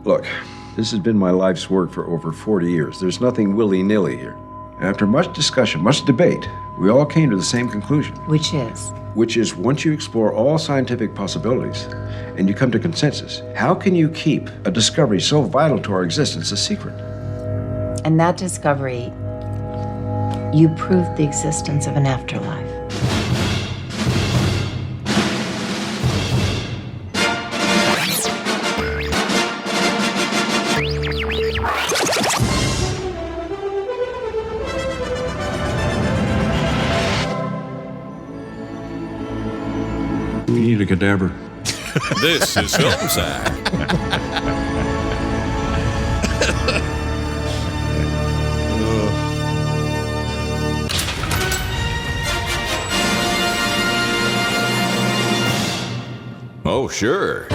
Look, this has been my life's work for over 40 years. There's nothing willy-nilly here. After much discussion, much debate, we all came to the same conclusion. Which is? Which is, once you explore all scientific possibilities and you come to consensus, how can you keep a discovery so vital to our existence a secret? And that discovery, you proved the existence of an afterlife. We need a cadaver. This is Film Sack. Oh, sure.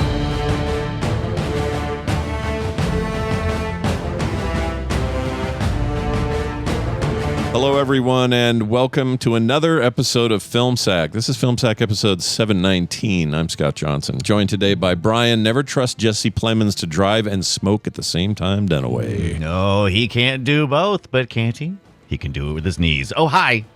Hello, everyone, and welcome to another episode of Film Sack. This is Film Sack episode 719. I'm Scott Johnson, joined today by Brian. Never trust Jesse Plemons to drive and smoke at the same time, Dunaway. No, he can't do both, but can't he? He can do it with his knees. Oh, hi.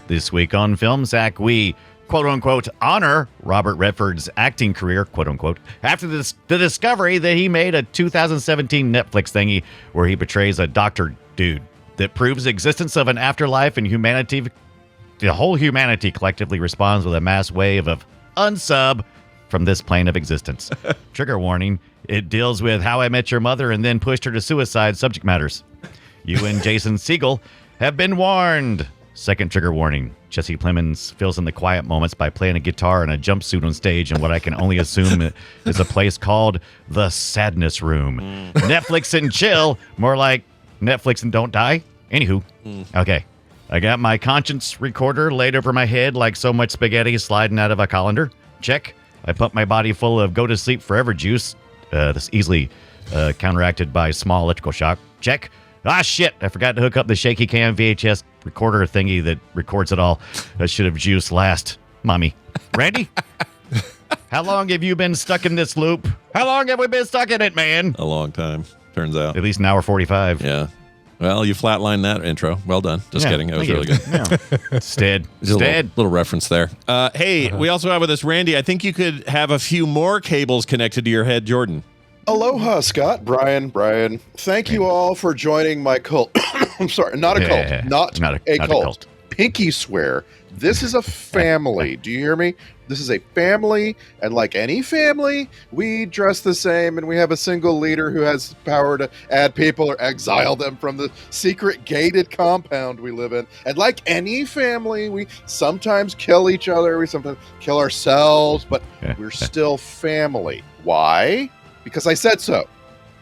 This week on Film Sack, we quote-unquote honor Robert Redford's acting career, quote-unquote, after the discovery that he made a 2017 Netflix thingy where he portrays a doctor dude that proves the existence of an afterlife, and the whole humanity collectively responds with a mass wave of unsub from this plane of existence. Trigger warning, it deals with How I Met Your Mother and then pushed her to suicide subject matters. You and Jason Segel have been warned. Second trigger warning, Jesse Plemons fills in the quiet moments by playing a guitar in a jumpsuit on stage in what I can only assume is a place called the Sadness Room. Netflix and chill, more like Netflix and don't die. Anywho, okay. I got my conscience recorder laid over my head like so much spaghetti sliding out of a colander. Check. I pumped my body full of go to sleep forever juice. This easily counteracted by small electrical shock. Check. Ah, shit. I forgot to hook up the shaky cam VHS recorder thingy that records it all. I should have juiced last. Mommy. Randy? How long have you been stuck in this loop? How long have we been stuck in it, man? A long time, turns out. At least an hour 45. Yeah. Well, you flatlined that intro. Well done. Just kidding. It was really good. Yeah. Stead. Little reference there. Hey, we also have with us Randy. I think you could have a few more cables connected to your head, Jordan. Aloha, Scott. Brian. Thank you all for joining my cult. I'm sorry, not a cult. Not a cult. Pinky swear. This is a family. Do you hear me? This is a family, and like any family, we dress the same, and we have a single leader who has power to add people or exile them from the secret gated compound we live in. And like any family, we sometimes kill each other, we sometimes kill ourselves, but we're still family. Why? Because I said so.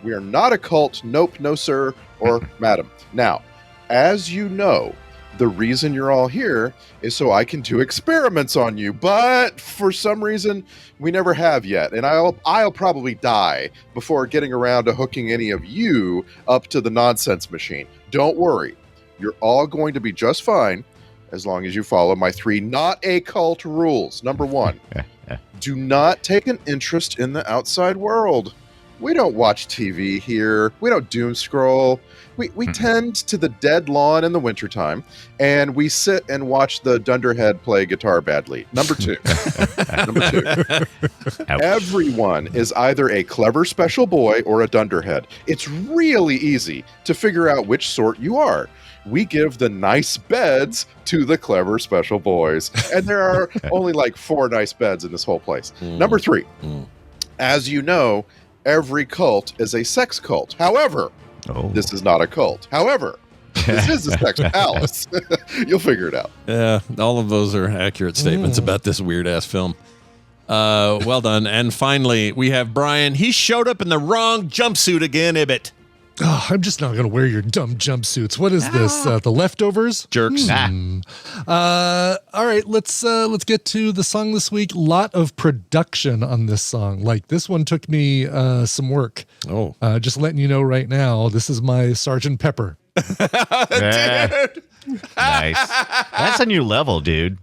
We are not a cult. Nope, no sir, or madam. Now, as you know, the reason you're all here is so I can do experiments on you, but for some reason we never have yet, and I'll probably die before getting around to hooking any of you up to the nonsense machine. Don't worry, you're all going to be just fine as long as you follow my 3 not a cult rules. Number 1, do not take an interest in the outside world. We don't watch TV here. We don't doom scroll. We tend to the dead lawn in the wintertime, and we sit and watch the dunderhead play guitar badly. Number 2. Everyone is either a clever special boy or a dunderhead. It's really easy to figure out which sort you are. We give the nice beds to the clever special boys. And there are only like 4 nice beds in this whole place. Number 3, as you know, every cult is a sex cult. However, this is not a cult. However, this is a sex palace. You'll figure it out. Yeah, all of those are accurate statements about this weird-ass film. Well done. And finally, we have Brian. He showed up in the wrong jumpsuit again, Ibbot. Oh, I'm just not going to wear your dumb jumpsuits. What is this? The leftovers? Jerks. All right, let's get to the song this week. Lot of production on this song. Like, this one took me some work. Oh. Just letting you know right now, this is my Sergeant Pepper. Dude. Nice. That's a new level, dude.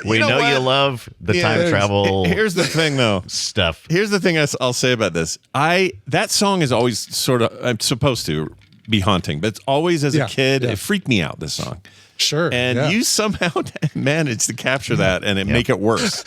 We know you love the time travel. Here's the thing, though. Stuff. Here's the thing I'll say about this. That song is always sort of, I'm supposed to be haunting, but it's always as a kid, it freaked me out, this song. Sure. And you somehow managed to capture that and make it worse.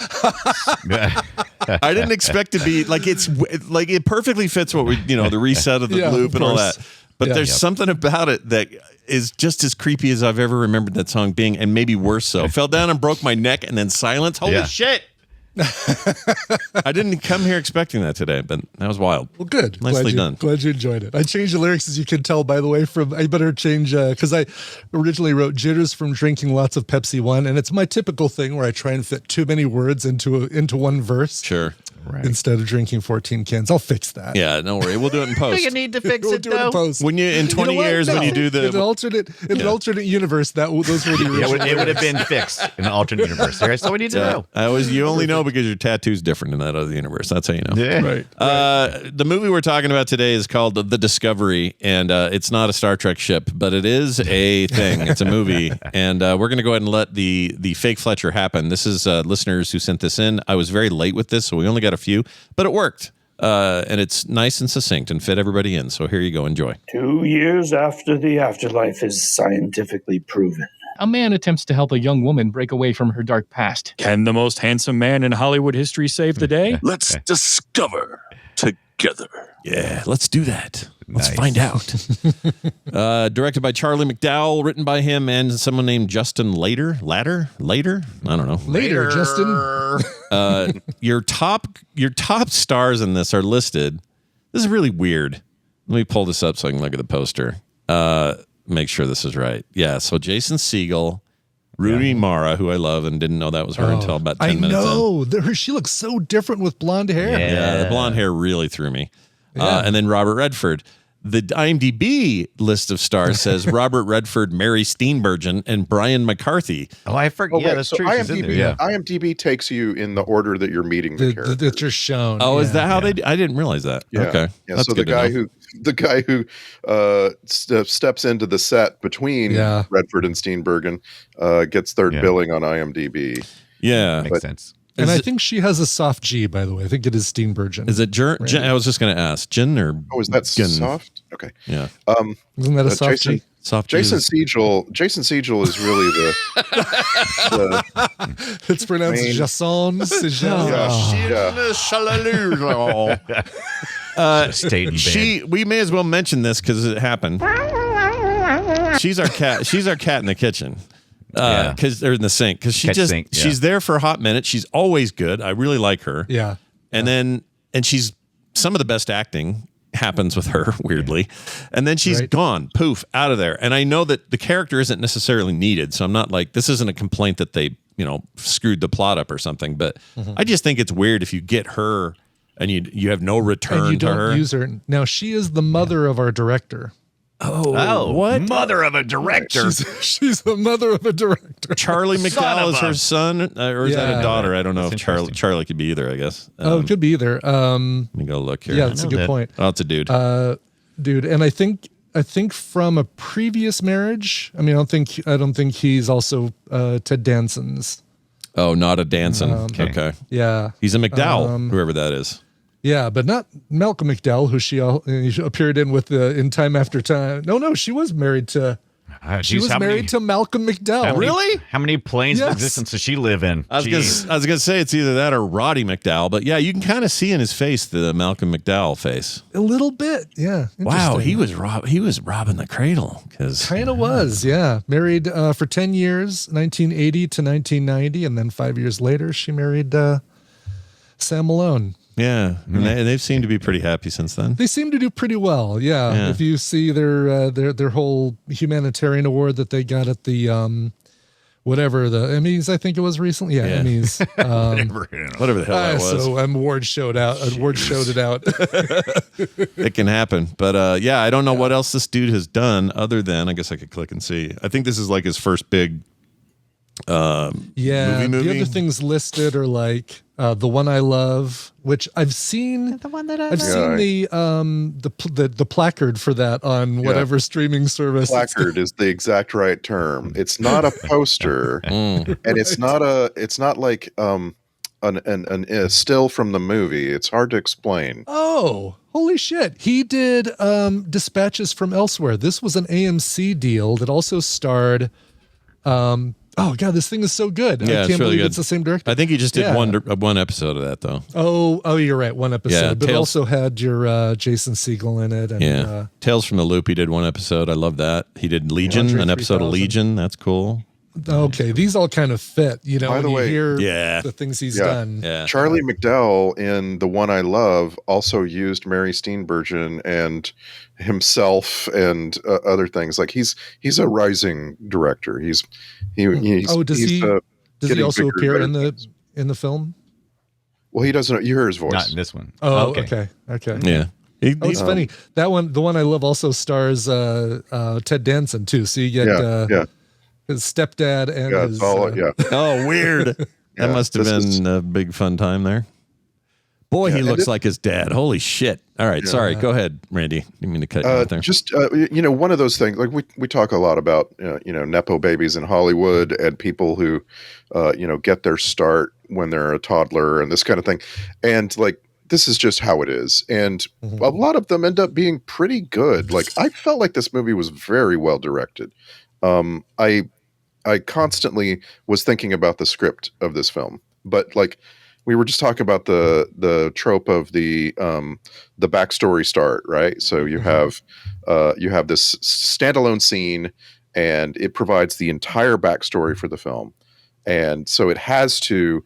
I didn't expect to be like, it perfectly fits what we, the reset of the loop and all that. But there's something about it that is just as creepy as I've ever remembered that song being, and maybe worse so. Fell down and broke my neck and then silence. Holy shit. I didn't come here expecting that today, but that was wild. Well, good. Nicely done. Glad you enjoyed it. I changed the lyrics, as you can tell, by the way, I better change, because I originally wrote jitters from drinking lots of Pepsi One, and it's my typical thing where I try and fit too many words into one verse. Sure. Right. Instead of drinking 14 cans. I'll fix that. Yeah, don't worry. We'll do it in post. Do you need to fix We'll it, do it in though? post. When you, in 20 years, when you do the... In an alternate universe, those were the original. It would have been fixed in an alternate universe. That's all we need to know. You only know because your tattoo's different in that other universe. That's how you know. Yeah. Right. The movie we're talking about today is called The Discovery, and it's not a Star Trek ship, but it is a thing. It's a movie, and we're going to go ahead and let the fake Fletcher happen. This is listeners who sent this in. I was very late with this, so we only got a few, but it worked. And it's nice and succinct and fit everybody in. So here you go. Enjoy. 2 years after the afterlife is scientifically proven. A man attempts to help a young woman break away from her dark past. Can the most handsome man in Hollywood history save the day? Let's discover together. Yeah, let's do that. Let's find out. Directed by Charlie McDowell, written by him and someone named Justin Later? I don't know. Later, Justin. Your top stars in this are listed. This is really weird. Let me pull this up so I can look at the poster. Make sure this is right. Yeah, so Jason Segel, Rooney Mara, who I love and didn't know that was her until about 10 minutes in. I know. She looks so different with blonde hair. Yeah, the blonde hair really threw me. And then Robert Redford. The IMDb list of stars says Robert Redford, Mary Steenburgen, and Brian McCarthy. Oh, I forget. Yeah, that's true. IMDb takes you in the order that you're meeting the character. That you're shown. Oh, is that how they? I didn't realize that. Yeah. Okay. Yeah. So the guy who steps into the set between Redford and Steenburgen gets third billing on IMDb. Yeah, makes sense. And I think she has a soft G, by the way. I think it is Steenburgen. Is it Jen? I was just going to ask. Jen or... Oh, is that soft? Okay. Yeah. Isn't that a soft G? Soft Jason Segel is really the it's pronounced Jason Segel. We may as well mention this because it happened. She's our cat. She's our cat in the kitchen. Because they're in the sink. Because she's there for a hot minute. She's always good. I really like her. Yeah. And she's some of the best acting happens with her, weirdly. And then she's gone, poof, out of there. And I know that the character isn't necessarily needed. So I'm not like, this isn't a complaint that they, screwed the plot up or something. But I just think it's weird if you get her and you have no return and you to don't her. Use her. Now she is the mother of our director. Oh, what? Mother of a director. She's the mother of a director. Charlie McDowell is her son, or is that a daughter? I don't know if Charlie could be either, I guess. It could be either. Let me go look here. Yeah, that's a good point. Oh, it's a dude. And I think from a previous marriage, I don't think he's also Ted Danson's. Oh, not a Danson. Okay. Yeah. He's a McDowell, whoever that is. Yeah, but not Malcolm McDowell, who she appeared in with in Time After Time. No, she was married to. Married to Malcolm McDowell. Really? How many planes of existence does she live in? I was gonna say it's either that or Roddy McDowell, but yeah, you can kind of see in his face the Malcolm McDowell face. A little bit, yeah. Wow, he was robbing the cradle kind of was, yeah. Married for 10 years, 1980 to 1990, and then 5 years later, she married Sam Malone. Yeah, and they've seemed to be pretty happy since then. They seem to do pretty well, yeah. If you see their whole humanitarian award that they got at the whatever the Emmys, I think it was recently. Yeah. Emmys. Whatever the hell that was. So award showed it out. It can happen, but I don't know what else this dude has done other than I guess I could click and see. I think this is like his first big Yeah, movie? the other things listed are like The One I Love, which I've seen. The one that I've seen the placard for that on whatever streaming service. Placard is the exact right term. It's not a poster, and it's not like a still from the movie. It's hard to explain. Oh, holy shit. He did Dispatches from Elsewhere. This was an AMC deal that also starred oh god, this thing is so good. Yeah, I can't believe it's the same director. I think he just did one episode of that though. Oh, you're right, one episode. Yeah, but it also had your Jason Segel in it. And, Tales from the Loop. He did one episode. I love that. He did Legion, Andre an episode of 3000. Legion. That's cool. Okay, these all kind of fit. You know, By the when way, you hear the things he's done. Yeah. Charlie McDowell in The One I Love also used Mary Steenburgen and himself and other things. Like he's a rising director. Does he also appear in the film? Well, he doesn't. You hear his voice. Not in this one. Oh, okay. Yeah. It's funny. That one, The One I Love, also stars Ted Danson too. So you get his stepdad and his. Oh, weird. That must have been a big fun time there. Boy, he looks like his dad. Holy shit. All right. Sorry. Go ahead, Randy. Didn't mean to cut you off there. Just, one of those things, like we talk a lot about, Nepo babies in Hollywood and people who, get their start when they're a toddler and this kind of thing. And like, this is just how it is. And a lot of them end up being pretty good. Like, I felt like this movie was very well directed. I constantly was thinking about the script of this film, but like we were just talking about the trope of the backstory start, right? So you have this standalone scene, and it provides the entire backstory for the film, and so it has to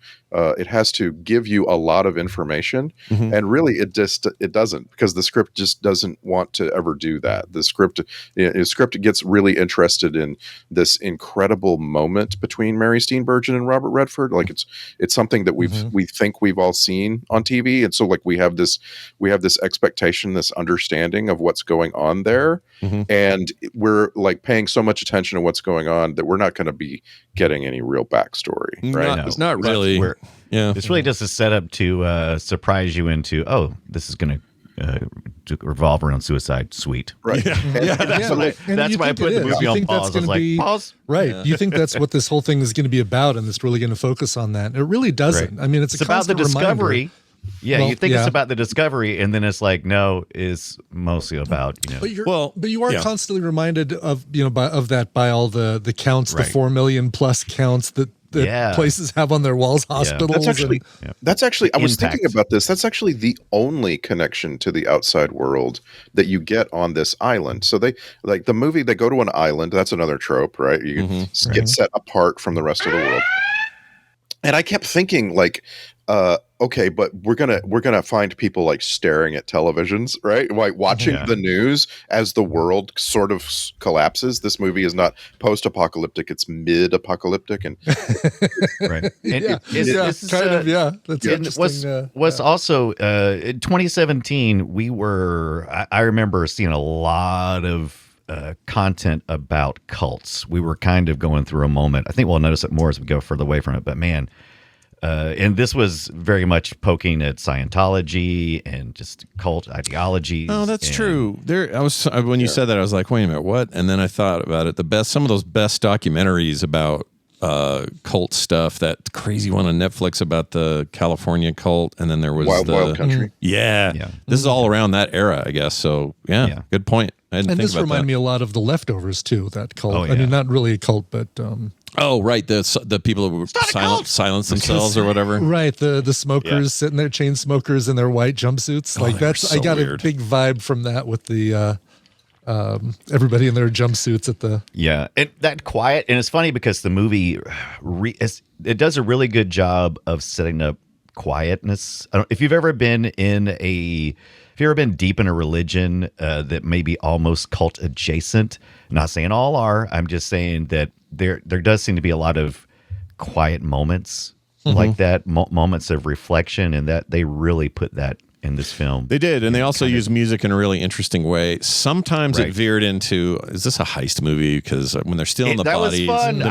give you a lot of information, and really it doesn't, because the script just doesn't want to ever do that. The script gets really interested in this incredible moment between Mary Steenburgen and Robert Redford. Like it's something that we think we've all seen on TV, and so like we have this expectation, this understanding of what's going on there, and we're like paying so much attention to what's going on that we're not going to be getting any real backstory, right? It's not really. It's really just a setup to surprise you into, this is going to revolve around Suicide Suite. Right. That's why I put the movie on pause. I was like, pause? Right. You think that's what this whole thing is going to be about, and it's really going to focus on that. It really doesn't. Right. I mean, it's about the discovery. Reminder. Yeah, you think it's about the discovery, and then it's like, no, it's mostly about, But you are constantly reminded of, of that by all the counts, the 4 million plus counts that places have on their walls, hospitals. That's actually, I was thinking about this. That's actually the only connection to the outside world that you get on this island. So they, like the movie, they go to an island. That's another trope, right? You get set apart from the rest of the world. And I kept thinking, like, okay, but we're gonna find people like staring at televisions, right? Like watching the news as the world sort of collapses. This movie is not post-apocalyptic; it's mid-apocalyptic, and right. That's interesting. What's also in 2017, I remember seeing a lot of content about cults. We were kind of going through a moment. I think we'll notice it more as we go further away from it. But man. And this was very much poking at Scientology and just cult ideologies. Oh, that's true. When you said that, I was like, wait a minute, what? And then I thought about it. Some of those best documentaries about cult stuff. That crazy one on Netflix about the California cult, and then there was Wild Country. Yeah. This is all around that era, I guess. So yeah. Good point. And this reminded me a lot of The Leftovers too. That cult. I mean, not really a cult, but. Oh, right. The people who silence themselves or whatever. Right. The smokers sitting there, chain smokers in their white jumpsuits. Like that's, I got a big vibe from that with the everybody in their jumpsuits at the. Yeah. And that quiet. And it's funny because the movie, it does a really good job of setting up quietness. If you've ever been deep in a religion that may be almost cult adjacent, I'm not saying all are, I'm just saying that there does seem to be a lot of quiet moments like that, moments of reflection, and that they really put that in this film. They did, and they also used music in a really interesting way. Sometimes it veered into, is this a heist movie? Because when they're still in the bodies. That was fun.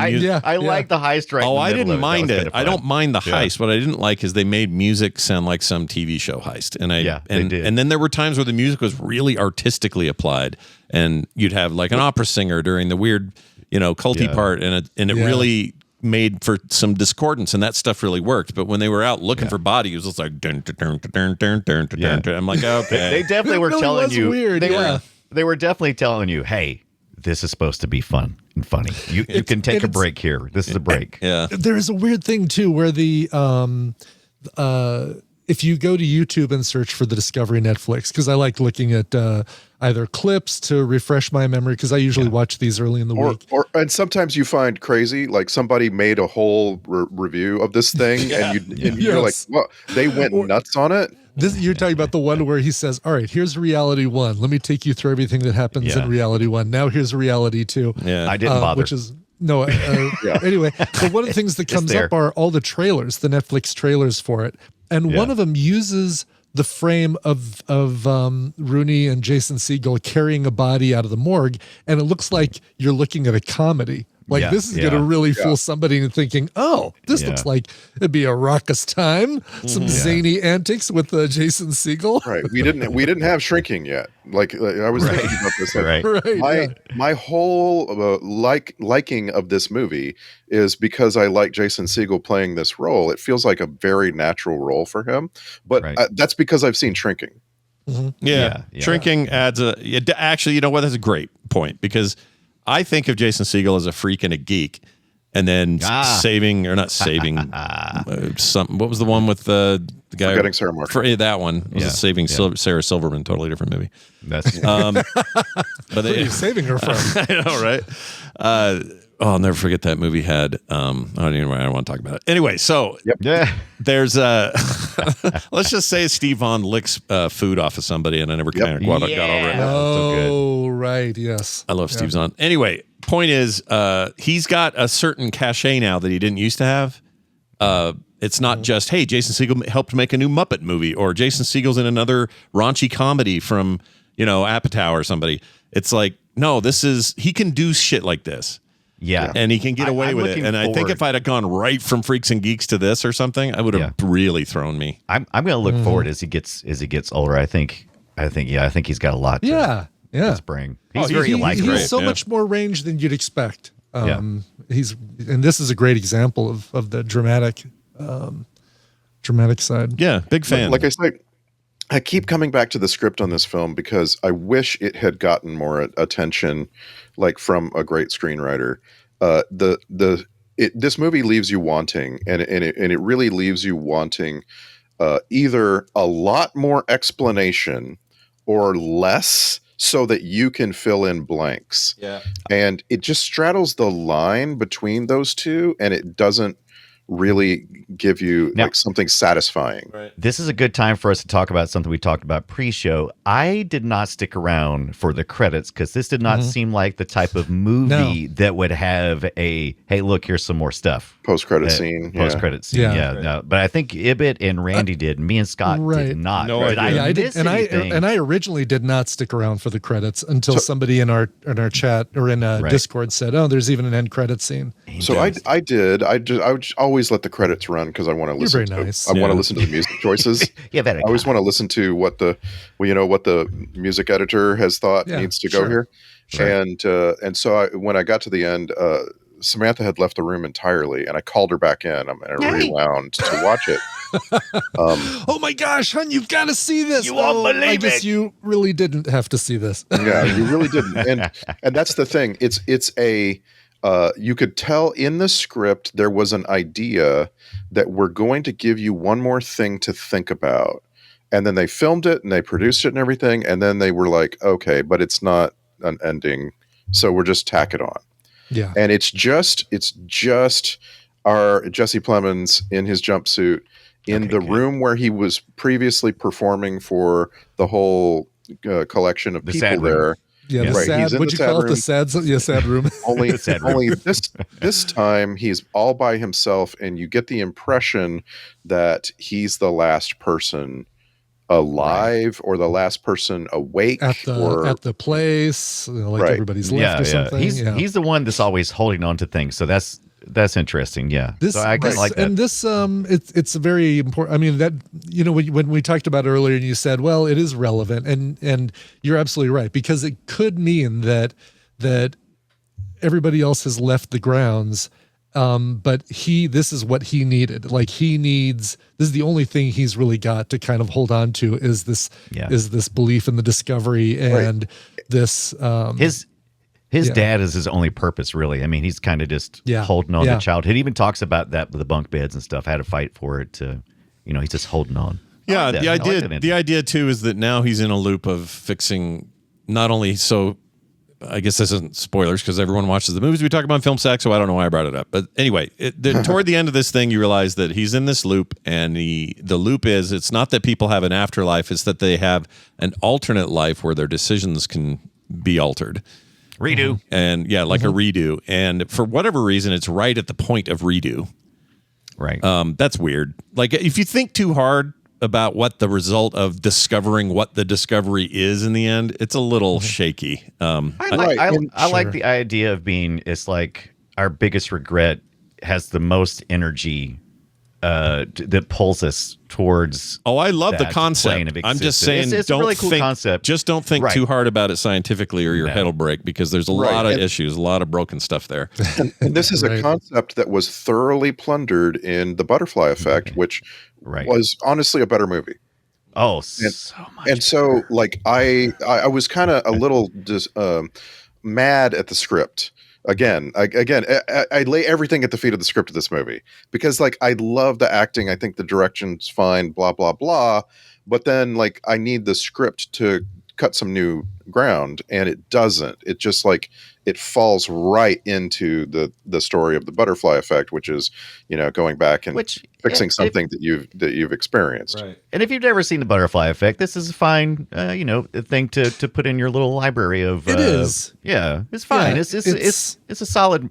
I like the heist right in the I middle didn't of mind it. I don't mind the Yeah. heist. What I didn't like is they made music sound like some TV show heist. And they did. And then there were times where the music was really artistically applied, and you'd have like an opera singer during the weird, culty part, and it really made for some discordance, and that stuff really worked. But when they were out looking for body, it was just like dun, dun, dun, dun, dun, dun, dun, dun, dun. I'm like, okay. They definitely were really telling was you. weird, They were definitely telling you, hey, this is supposed to be fun and funny. You can take a break here. This is a break. Yeah. There is a weird thing too, where the if you go to YouTube and search for the Discovery Netflix, because I like looking at either clips to refresh my memory, because I usually watch these early in the week. And sometimes you find crazy, like somebody made a whole review of this thing, and you're like, well, they went nuts on it. You're talking about the one where he says, all right, here's reality 1. Let me take you through everything that happens in reality 1. Now here's reality 2. Yeah, I didn't bother. Which is anyway. But one of the things that comes up are all the trailers, the Netflix trailers for it, and one of them uses the frame of Rooney and Jason Segel carrying a body out of the morgue, and it looks like you're looking at a comedy. Like this is going to really fool somebody into thinking, oh, this looks like it'd be a raucous time, some zany antics with Jason Segel. Right. We didn't have Shrinking yet. Like I was thinking about this. Like, my whole liking of this movie is because I like Jason Segel playing this role. It feels like a very natural role for him. But that's because I've seen Shrinking. Mm-hmm. Yeah. Shrinking adds actually, you know what? That's a great point, because I think of Jason Segel as a freak and a geek, and then saving or not saving something. What was the one with the guy? Forgetting Sarah Marshall. That one was saving Sarah Silverman. Totally different movie. That's but Where are you saving her from? I know, right? I'll never forget that movie had. I don't want to talk about it. Anyway, so there's let's just say Steve Vaughn licks food off of somebody, and I never kind of got over it. Oh, right, yes. I love Steve Zahn. Anyway, point is, he's got a certain cachet now that he didn't used to have. It's not just, hey, Jason Segel helped make a new Muppet movie, or Jason Segel's in another raunchy comedy from, Apatow or somebody. It's like, no, he can do shit like this. Yeah. And he can get away with it. And I think if I'd have gone right from Freaks and Geeks to this or something, I would have really thrown me. I'm going to look forward as he gets older. I think he's got a lot to spring. He's very likable. He's so much more range than you'd expect. And this is a great example of the dramatic side. Yeah, big fan. Like I said, I keep coming back to the script on this film because I wish it had gotten more attention, like from a great screenwriter. This movie leaves you wanting, and it really leaves you wanting either a lot more explanation or less, so that you can fill in blanks. Yeah, and it just straddles the line between those two, and it doesn't really give you like something satisfying. Right. This is a good time for us to talk about something we talked about pre-show. I did not stick around for the credits because this did not seem like the type of movie that would have a, hey, look, here's some more stuff. Post-credit scene. Post-credit scene, no. But I think Ibbett and Randy did. Me and Scott did not. No but idea. I did, and I originally did not stick around for the credits until somebody in our chat or in Discord said, "Oh, there's even an end credit scene." I did. I would always let the credits run because I want to listen. Very nice. I want to listen to the music choices. I always want to listen to what the music editor has thought needs to go here. Sure. And so when I got to the end, Samantha had left the room entirely, and I called her back in. And I rewound to watch it. Oh my gosh, hon, you've got to see this. You won't believe I guess you really didn't have to see this. Yeah, you really didn't. And that's the thing. It's a you could tell in the script there was an idea that we're going to give you one more thing to think about. And then they filmed it and they produced it and everything. And then they were like, okay, but it's not an ending. So we'll just tack it on. Yeah. And it's just our Jesse Plemons in his jumpsuit in the room where he was previously performing for the whole collection of people there. Yeah, the sad. Would you call it the sad? Yeah, sad room. Only this time he's all by himself, and you get the impression that he's the last person alive or the last person awake at the place, like everybody's left or something. He's the one that's always holding on to things. So that's interesting. Yeah. So I like that. And this, it's very important. I mean, that, when we talked about it earlier and you said, well, it is relevant, and you're absolutely right, because it could mean that everybody else has left the grounds. But this is what he needed. Like this is the only thing he's really got to kind of hold on to is this belief in the discovery and this, his dad is his only purpose, really. I mean, he's kind of just holding on to childhood. He even talks about that with the bunk beds and stuff. Had to fight for it to, he's just holding on. Yeah, the idea too is that now he's in a loop of fixing not only so. I guess this isn't spoilers because everyone watches the movies we talk about in Film Sack, so I don't know why I brought it up. But anyway, toward the end of this thing, you realize that he's in this loop, and the loop is it's not that people have an afterlife; it's that they have an alternate life where their decisions can be altered. Redo. And a redo. And for whatever reason, it's right at the point of redo. Right. That's weird. Like, if you think too hard about what the result of discovering what the discovery is in the end, it's a little shaky. I like the idea of being, it's like our biggest regret has the most energy that pulls us towards. Oh, I love the concept. I'm just saying, it's a really cool concept. Just don't think too hard about it scientifically, or your head will break, because there's a lot of issues, a lot of broken stuff there. And this is a concept that was thoroughly plundered in The Butterfly Effect, which was honestly a better movie. Oh, so much. And so, like, I was kind of a little mad at the script. Again, I lay everything at the feet of the script of this movie, because, like, I love the acting. I think the direction's fine, blah, blah, blah. But then, like, I need the script to cut some new ground, and it doesn't. It just, like, it falls right into the story of The Butterfly Effect, which is, going back and fixing something that you've experienced. Right. And if you've never seen The Butterfly Effect, this is a fine, thing to put in your little library of. It is. Yeah, it's fine. Yeah, it's a solid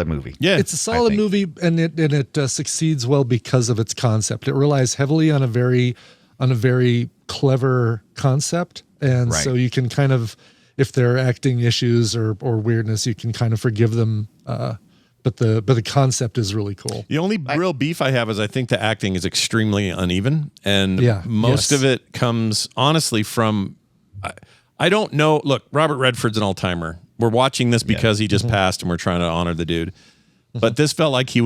movie. Yeah, it's a solid movie, and it succeeds well because of its concept. It relies heavily on a very clever concept, and so you can kind of, if there are acting issues or weirdness, you can kind of forgive them. But the concept is really cool. The only real beef I have is I think the acting is extremely uneven, and most of it comes honestly from I don't know. Look, Robert Redford's an all-timer. We're watching this because he just passed, and we're trying to honor the dude. But this felt like he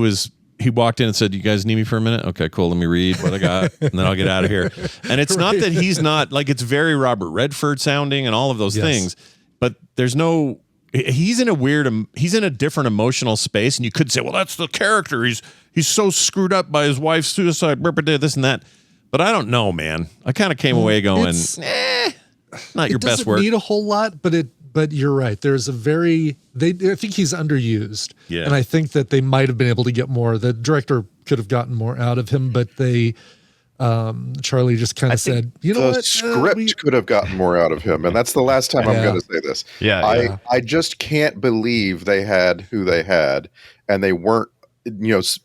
walked in and said, "You guys need me for a minute? Okay, cool. Let me read what I got, and then I'll get out of here." And it's not that he's not, like, it's very Robert Redford sounding and all of those things, but there's no. He's in a different emotional space, and you could say, well, that's the character. He's so screwed up by his wife's suicide, this and that. But I don't know, man. I kind of came away going, not your best work. It doesn't need a whole lot, but you're right. There's I think he's underused. Yeah. And I think that they might have been able to get more. The director could have gotten more out of him, but Charlie just kind of said, the script could have gotten more out of him. And that's the last time I'm going to say this. I just can't believe they had who they had, and they weren't,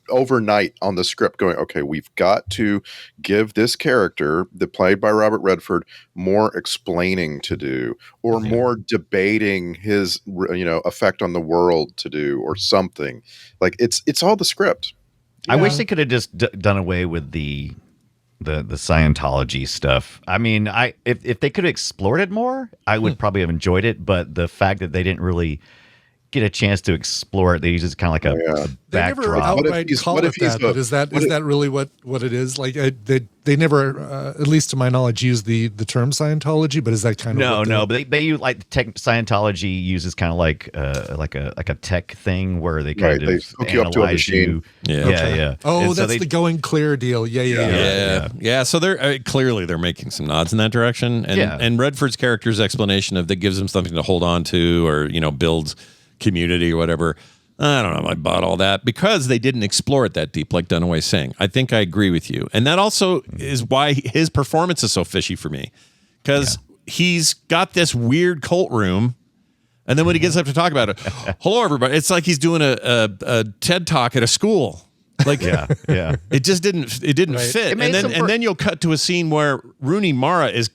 overnight on the script going, okay, we've got to give this character played by Robert Redford more explaining to do, or more debating his, effect on the world to do, or something. Like, it's all the script. I wish they could have just done away with the Scientology stuff. I mean, if they could have explored it more, I would probably have enjoyed it. But the fact that they didn't really get a chance to explore it, they use it kind of like a backdrop. They never outright call it that, but is that really what it is? Like, they never, at least to my knowledge, use the term Scientology, but is that kind of no? But they use, like, Scientology uses kind of like a tech thing where they kind of hook you up to a machine. Yeah. Oh, that's the going clear deal. Yeah. So they're clearly they're making some nods in that direction, and Redford's character's explanation that gives him something to hold on to, or builds community or whatever. I don't know if I bought all that, because they didn't explore it that deep, like Dunaway's saying. I think I agree with you. And that also is why his performance is so fishy for me, because he's got this weird cult room, and then when he gets up to talk about it, hello, everybody. It's like he's doing a TED Talk at a school. Like, yeah. it just didn't fit. And then you'll cut to a scene where Rooney Mara is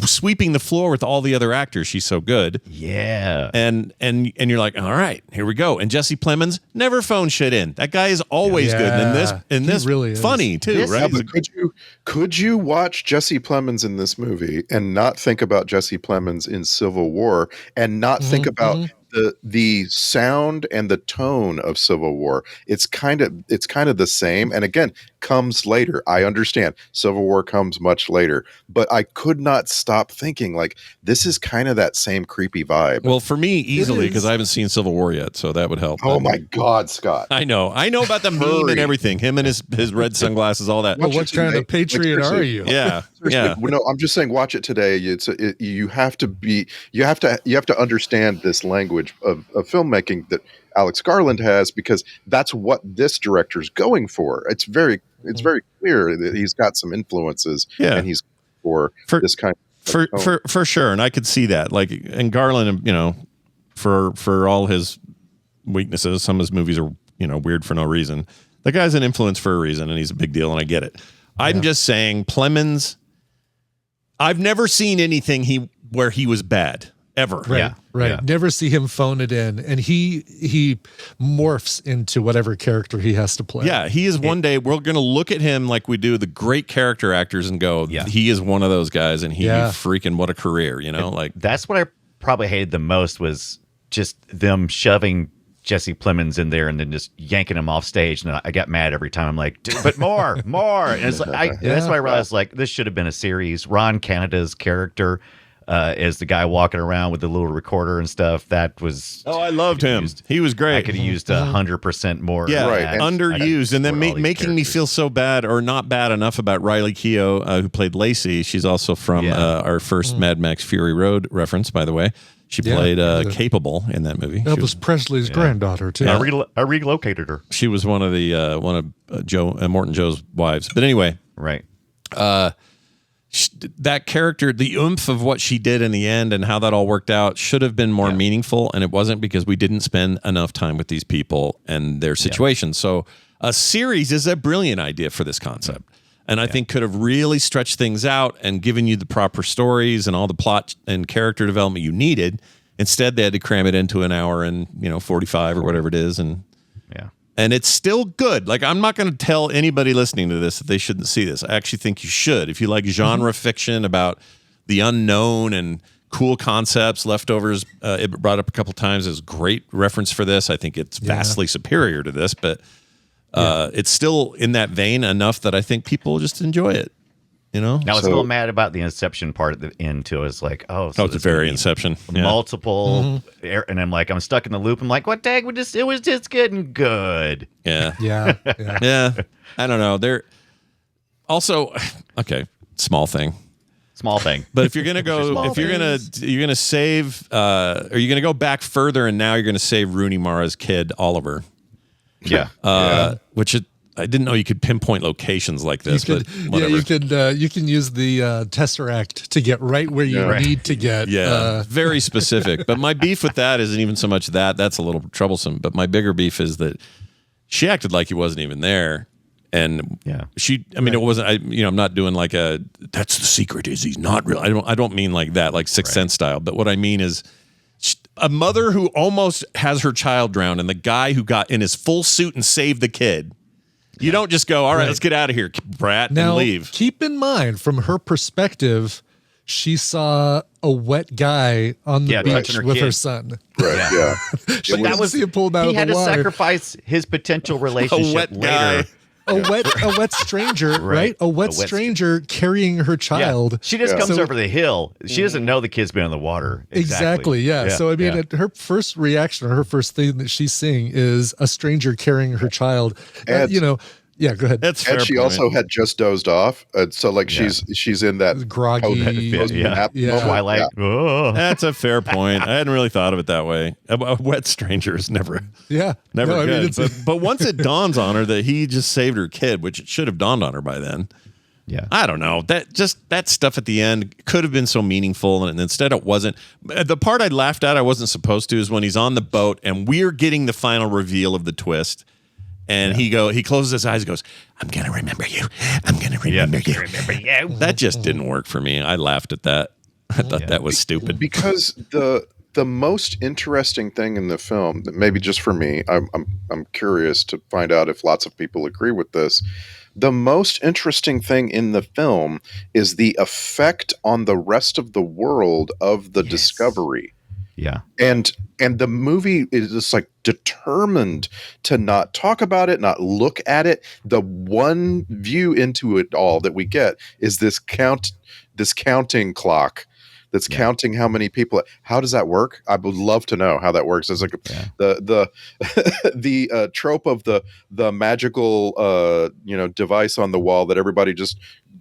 sweeping the floor with all the other actors. She's so good. Yeah. And you're like, all right, here we go. And Jesse Plemons never phoned shit in. That guy is always good. And this really is. funny too, right? Yeah, but could you watch Jesse Plemons in this movie and not think about Jesse Plemons in Civil War and not think about the sound and the tone of Civil War? It's kind of the same, and again, comes later. I understand Civil War comes much later, but I could not stop thinking like this is kind of that same creepy vibe. Well, for me, easily, because I haven't seen Civil War yet, so that would help. Oh my God, Scott! I know about the meme and everything. Him and his red sunglasses, all that. Well, what kind of patriot are you? Yeah, yeah. No, I'm just saying, watch it today. You have to understand this language of filmmaking that Alex Garland has, because that's what this director's going for. It's very clear that he's got some influences, and he's for this kind of for sure. And I could see that, like, and Garland, for all his weaknesses, some of his movies are weird for no reason. The guy's an influence for a reason, and he's a big deal, and I get it. I'm just saying, Plemons, I've never seen anything where he was bad. Ever. Right. Yeah. Never see him phone it in. And he morphs into whatever character he has to play. Yeah, he is one day, we're going to look at him like we do the great character actors and go, he is one of those guys, and he freaking, what a career, like. That's what I probably hated the most, was just them shoving Jesse Plemons in there and then just yanking him off stage. And I got mad every time. I'm like, dude, but more. And it's like, that's why I realized, like, this should have been a series. Ron Canada's character, as the guy walking around with the little recorder and stuff, that was... Oh, I loved him. He was great. I could have used 100% more. Yeah, right. Underused. And then making me feel so bad, or not bad enough, about Riley Keough, who played Lacey. She's also from our first Mad Max Fury Road reference, by the way. She played Capable in that movie. That was Presley's granddaughter, too. I relocated her. She was one of Morton Joe's wives. But anyway. Right. That character, the oomph of what she did in the end and how that all worked out should have been more meaningful, and it wasn't, because we didn't spend enough time with these people and their situations. So a series is a brilliant idea for this concept, and I think could have really stretched things out and given you the proper stories and all the plot and character development you needed. Instead, they had to cram it into an hour and 45 or whatever it is, and it's still good. Like, I'm not going to tell anybody listening to this that they shouldn't see this. I actually think you should. If you like genre fiction about the unknown and cool concepts, Leftovers, it brought up a couple times, is great reference for this. I think it's vastly superior to this, but it's still in that vein enough that I think people just enjoy it. Now, I was a little mad about the Inception part at the end too. I was like, it's very Inception. Multiple, and I'm like, I'm stuck in the loop. I'm like, what the heck? It was just getting good. Yeah. Yeah. I don't know. They're also, okay, small thing. But if you're gonna go, you're gonna save, or you're gonna go back further, and now you're gonna save Rooney Mara's kid, Oliver. Which I didn't know you could pinpoint locations like this, but whatever. You can use the Tesseract to get right where you need to get. Very specific. But my beef with that isn't even so much that's a little troublesome. But my bigger beef is that she acted like he wasn't even there, and it wasn't. I'm not doing like that's the secret is he's not real. I don't mean like that, like Sixth Sense style. But what I mean is, a mother who almost has her child drowned, and the guy who got in his full suit and saved the kid. You don't just go, all right, let's get out of here, brat, and leave. Keep in mind, from her perspective, she saw a wet guy on the beach with her son. Right, She didn't see him pulled out of the water. He had to sacrifice his potential relationship later. A wet stranger, right? A wet stranger carrying her child. She just comes over the hill. She doesn't know the kid's been in the water. Exactly. So, I mean, her first reaction, or her first thing that she's seeing is a stranger carrying her child. Yeah, go ahead. That's fair. And she also had just dozed off, so like she's in that groggy Twilight. Yeah. That's a fair point. I hadn't really thought of it that way. A wet stranger is never good. I mean, but once it dawns on her that he just saved her kid, which it should have dawned on her by then. Yeah, I don't know. That stuff at the end could have been so meaningful, and instead it wasn't. The part I laughed at, I wasn't supposed to, is when he's on the boat and we're getting the final reveal of the twist. And he closes his eyes and goes, I'm going to remember you. I'm going to remember you. Remember you. That just didn't work for me. I laughed at that. I thought that was stupid. Because the most interesting thing in the film, maybe just for me, I'm curious to find out if lots of people agree with this. The most interesting thing in the film is the effect on the rest of the world of the discovery. Yeah. And the movie is just like determined to not talk about it, not look at it. The one view into it all that we get is this counting clock that's counting how many people. How does that work? I would love to know how that works. It's like the trope of the magical device on the wall that everybody just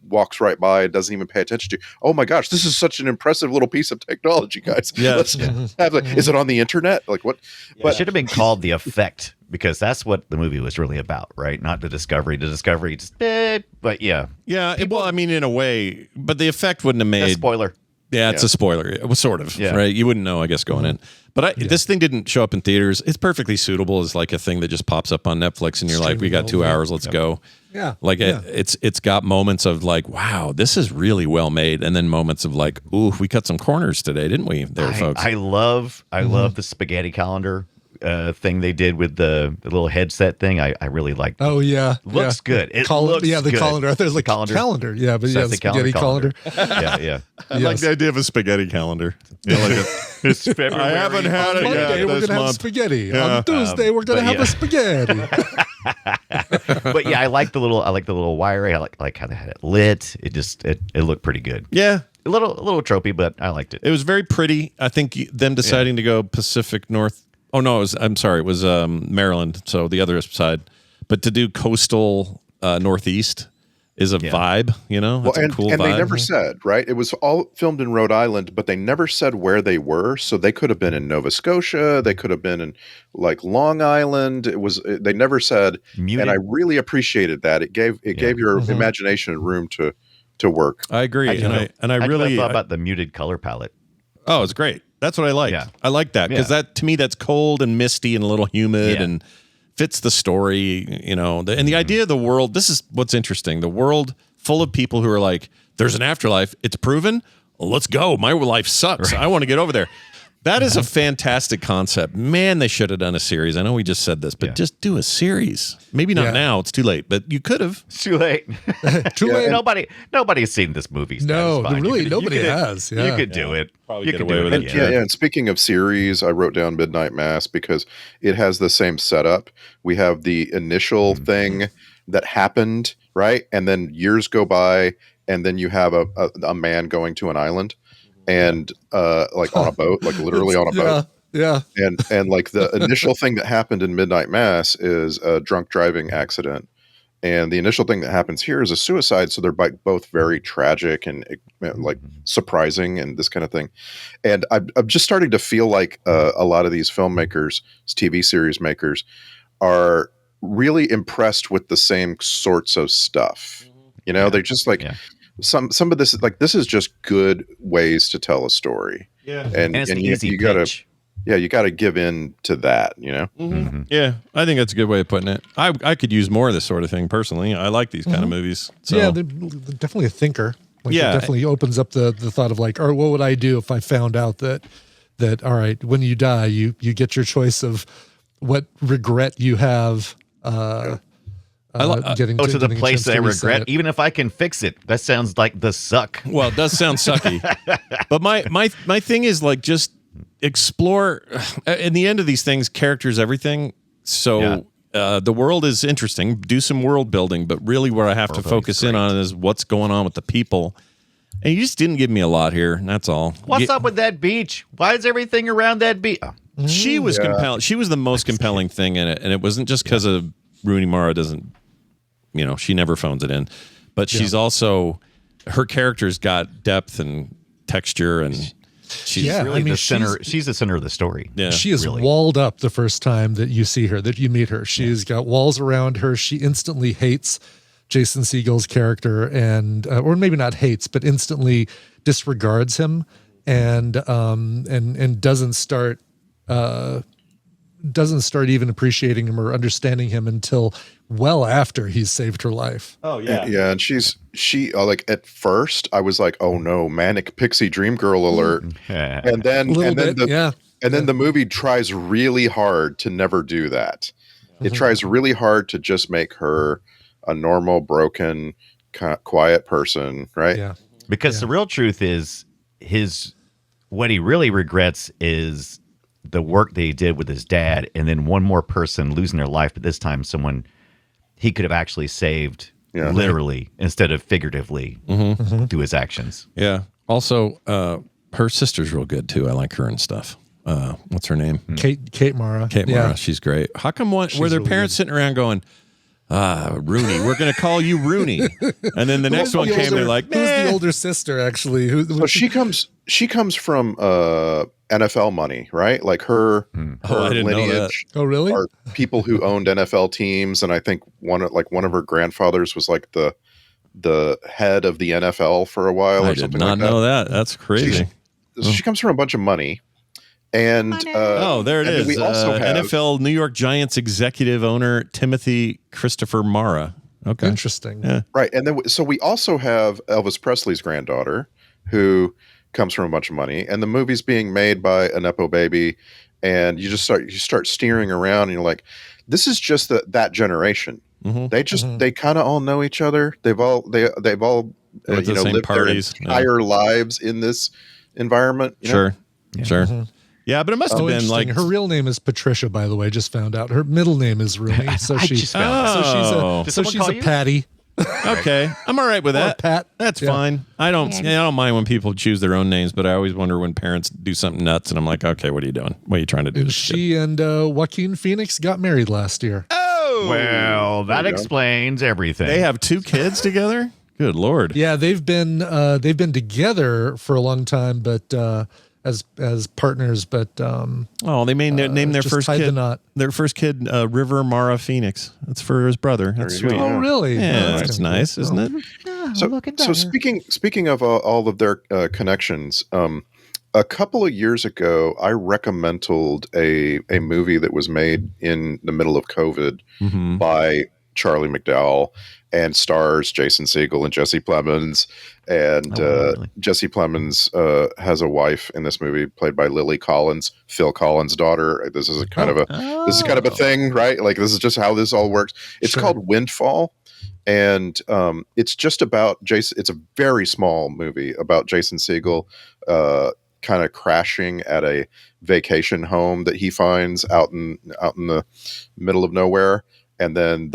walks right by and doesn't even pay attention to. Oh my gosh, this is such an impressive little piece of technology, guys. Let's have is it on the internet? Like what? But it should have been called The Effect, because that's what the movie was really about, right? Not the discovery. The discovery, but yeah. Well, I mean, in a way, but the effect wouldn't have made a spoiler. Yeah, it's a spoiler. It was sort of, right? You wouldn't know, I guess, going in. But this thing didn't show up in theaters. It's perfectly suitable as like a thing that just pops up on Netflix and you're like, we got 2 hours, let's go. Yeah. Like it's got moments of like, wow, this is really well made. And then moments of like, ooh, we cut some corners today, didn't we, folks? I love the spaghetti calendar thing they did with the little headset thing. I really like that. Oh yeah, looks good. It looks the good. calendar. There's like calendar. Yeah, but So the spaghetti calendar. yeah. I like the idea of a spaghetti calendar. It's February. I haven't had it Monday yet we're this gonna have month. spaghetti. On Tuesday we're gonna have a spaghetti. But yeah, I like the little wiring. I like how they had it lit. It looked pretty good. Yeah. A little tropey, but I liked it. It was very pretty. I think them deciding to go Pacific North. Oh no, it was Maryland, so the other side. But to do coastal Northeast is a vibe, It's a cool and vibe. they never said, right? It was all filmed in Rhode Island, but they never said where they were. So they could have been in Nova Scotia, they could have been in like Long Island. They never said, and I really appreciated that. It gave your imagination room to work. I agree, and I really thought about the muted color palette. Oh, it's great. That's what I like. Yeah. I like that because that to me that's cold and misty and a little humid and fits the story, and the idea of the world. This is what's interesting. The world full of people who are like, there's an afterlife. It's proven. Well, let's go. My life sucks. Right. I want to get over there. That is a fantastic concept. Man, they should have done a series. I know we just said this, but just do a series. Maybe not now. It's too late, but you could have. It's too late. Too late. Nobody's seen this movie. No, really, nobody has. Yeah. You could do it. Probably you get could away do with it. it. Yeah. And speaking of series, I wrote down Midnight Mass because it has the same setup. We have the initial thing that happened, right? And then years go by, and then you have a man going to an island. And like on a boat, like literally on a boat. Yeah. And like the initial thing that happened in Midnight Mass is a drunk driving accident. And the initial thing that happens here is a suicide. So they're both very tragic and like surprising and this kind of thing. And I'm just starting to feel like a lot of these filmmakers, TV series makers, are really impressed with the same sorts of stuff. They're just like... Some of this, like, this is just good ways to tell a story. Yeah. And it's you gotta give in to that, Yeah, I think that's a good way of putting it. I could use more of this sort of thing personally. I like these kind of movies. So. Yeah, they're definitely a thinker. Like, it definitely opens up the thought of like, what would I do if I found out that all right, when you die, you get your choice of what regret you have. Getting to the place that I regret, even if I can fix it. That sounds like the suck. Well, it does sound sucky. But my thing is like just explore. In the end of these things, characters, everything. So the world is interesting. Do some world building, but really where I have to focus in on is what's going on with the people. And you just didn't give me a lot here. And that's all. What's up with that beach? Why is everything around that beach? She was compelling. She was the most compelling thing in it, and it wasn't just because of Rooney Mara doesn't. She never phones it in, but she's also, her character's got depth and texture, and she's really the center. She's the center of the story. Yeah, she is walled up the first time that you see her, that you meet her. She's got walls around her. She instantly hates Jason Segel's character, and or maybe not hates, but instantly disregards him, and doesn't start doesn't start even appreciating him or understanding him until well after he's saved her life. Oh yeah. Yeah, and she like at first I was like, oh no, manic pixie dream girl alert. And then the movie tries really hard to never do that. It tries really hard to just make her a normal, broken, quiet person, right? Yeah. Because the real truth is what he really regrets is the work that he did with his dad, and then one more person losing their life, but this time someone he could have actually saved literally instead of figuratively through his actions. Yeah. Also, her sister's real good too. I like her and stuff. What's her name? Kate Mara. Kate Mara. She's great. How come were their really parents sitting around going, Rooney, we're going to call you Rooney. And then the next one came, they're like, who's the older sister actually? So she comes from NFL money, right? Like her I didn't know that. lineage. Oh, really? Are people who owned NFL teams, and I think one of her grandfathers was like the head of the NFL for a while. I or did something not like that. know that. That's crazy. She comes from a bunch of money. And there it is. We also have NFL New York Giants executive owner Timothy Christopher Mara. Okay, interesting. Yeah. Right, and then so we also have Elvis Presley's granddaughter, who comes from a bunch of money, and the movie's being made by a nepo baby, and you start steering around, and you're like, this is just that generation. They just they kind of all know each other. They've all lived parties, their entire lives in this environment. Sure. Yeah, but it must have been like her real name is Patricia, by the way. Just found out her middle name is Rooney. So she's a Patty. Okay, I'm all right with that. Pat. That's fine. I don't mind when people choose their own names, but I always wonder when parents do something nuts, and I'm like, okay, what are you doing? What are you trying to do? She and Joaquin Phoenix got married last year. Oh, well, that explains everything. They have 2 kids together. Good Lord. Yeah, they've been together for a long time, but as partners. But they name their first kid. Their first kid, River Mara Phoenix. That's for his brother. That's sweet. Oh, really? Yeah, that's nice, isn't it? So speaking of all of their connections, a couple of years ago, I recommended a movie that was made in the middle of COVID by Charlie McDowell and stars Jason Segel and Jesse Plemons. And Jesse Plemons has a wife in this movie played by Lily Collins, Phil Collins' daughter. This is kind of a thing, right? Like this is just how this all works. It's called Windfall. And it's just about Jason. It's a very small movie about Jason Segel kind of crashing at a vacation home that he finds out in the middle of nowhere. And then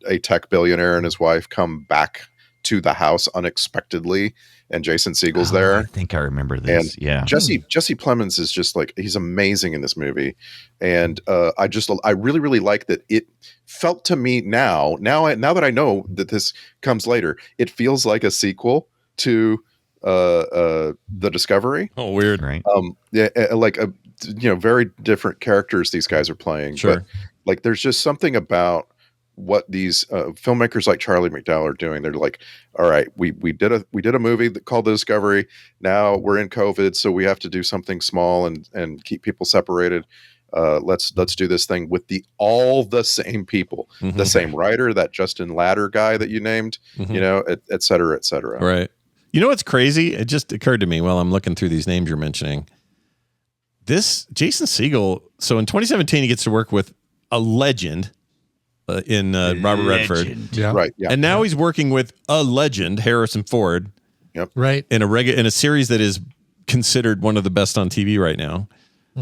a tech billionaire and his wife come back to the house unexpectedly, and Jason Segel's there. I think I remember this. And Jesse Plemons is just like, he's amazing in this movie. And I really, really like that. It felt to me now that I know that this comes later, it feels like a sequel to The Discovery. Oh, weird. Right. Very different characters these guys are playing. Sure. But like, there's just something about what these filmmakers like Charlie McDowell are doing. They're like, all right, we did a movie called The Discovery. Now we're in COVID, so we have to do something small and keep people separated. Let's do this thing with all the same people, the same writer, that Justin Latter guy that you named, et cetera, et cetera. Right. You know what's crazy? It just occurred to me while I'm looking through these names you're mentioning. This Jason Segel. So in 2017, he gets to work with a legend in Robert Redford. Yeah. Right. Yeah. And now he's working with a legend, Harrison Ford. Yep. Right. In a series that is considered one of the best on TV right now.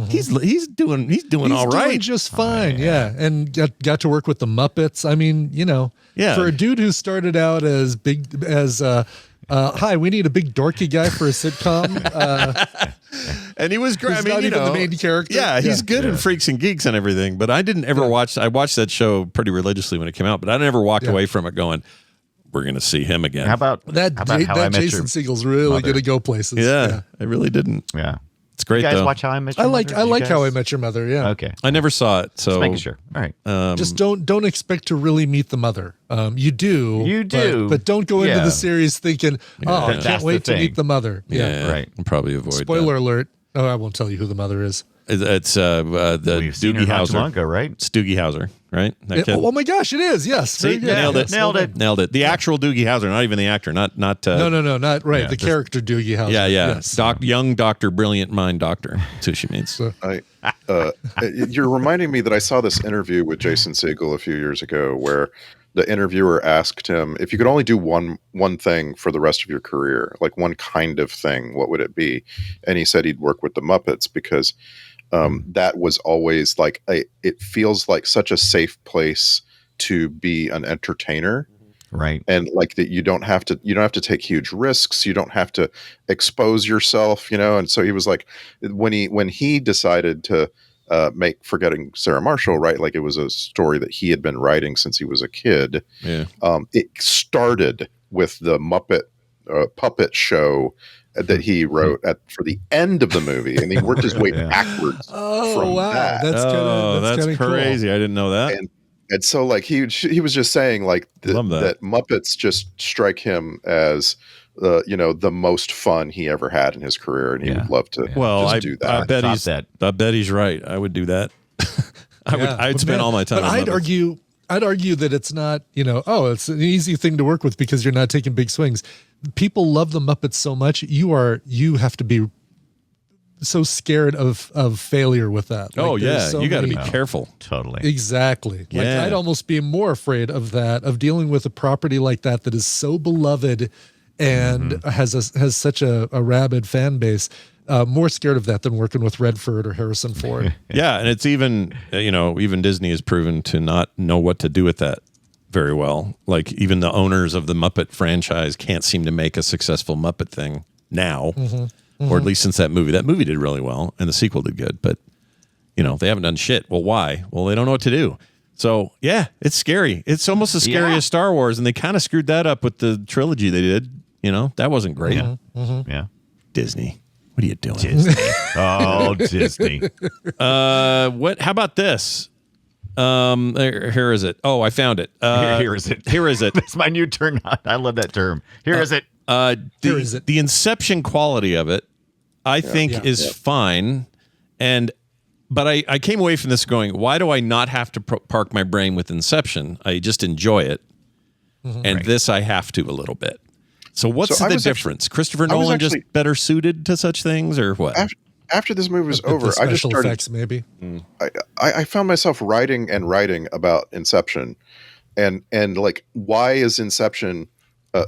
He's doing all right. Doing just fine. Yeah. And got to work with the Muppets. I mean, for a dude who started out as hi, we need a big dorky guy for a sitcom. And he was great. He's not even the main character. Yeah, he's good in Freaks and Geeks and everything. But I didn't ever watch. I watched that show pretty religiously when it came out, but I never walked away from it going, "We're going to see him again." How about that Jason Segel's really going to go places. Yeah, I really didn't. Yeah. It's great. You guys though. watch How I Met Your Mother? I like How I Met Your Mother. Yeah. Okay. I never saw it, so just making sure. All right. Just don't expect to really meet the mother. You do, but don't go into the series thinking, I can't wait to meet the mother. Yeah, right. I'll probably avoid. Spoiler alert. Oh, I won't tell you who the mother is. It's the We've seen her Doogie not too long Howser, ago, right? It's Doogie Howser, right? That kid? Oh my gosh, it is. Yes. See, Very good. nailed it. The actual Doogie Howser, not even the actor, not. No, not right. yeah, the character Doogie Howser. Yeah. Yes. Young doctor, brilliant mind doctor. That's who she means. You're reminding me that I saw this interview with Jason Segel a few years ago where the interviewer asked him, if you could only do one thing for the rest of your career, like one kind of thing, what would it be? And he said he'd work with the Muppets because that was always like it feels like such a safe place to be an entertainer. Right. And like that you don't have to take huge risks, you don't have to expose yourself, and so he was like, when he decided to make Forgetting Sarah Marshall, right, like it was a story that he had been writing since he was a kid. It started with the Muppet puppet show that he wrote for the end of the movie, and he worked his way backwards from that. That's crazy. Cool. I didn't know that. And so like he was just saying like that Muppets just strike him as the most fun he ever had in his career, and he would love to just do that. I bet he's right. I would do that. I'd spend all my time. But I'd argue that it's not, it's an easy thing to work with because you're not taking big swings. People love the Muppets so much. You have to be so scared of failure with that. You got to be careful. Totally. Exactly. Yeah. Like I'd almost be more afraid of that, of dealing with a property like that is so beloved and has such a rabid fan base. More scared of that than working with Redford or Harrison Ford. Yeah, and it's even even Disney has proven to not know what to do with that very well. Like even the owners of the Muppet franchise can't seem to make a successful Muppet thing now, or at least since that movie. That movie did really well, and the sequel did good, but they haven't done shit. Well, why? Well, they don't know what to do. So yeah, it's scary. It's almost as scary as Star Wars, and they kind of screwed that up with the trilogy they did. That wasn't great. Yeah. Disney. What are you doing? Disney. Oh, Disney. What? How about this? Here is it. Oh, I found it. Here is it. Here is it. That's my new term. I love that term. Here is it. Here is it. The Inception quality of it, I think, is fine. But I came away from this going, why do I not have to park my brain with Inception? I just enjoy it. And this I have to a little bit. So what's the difference? Christopher Nolan just better suited to such things, or what? After this movie was over, I just started. Effects, maybe. I found myself writing about Inception, and like, why is Inception?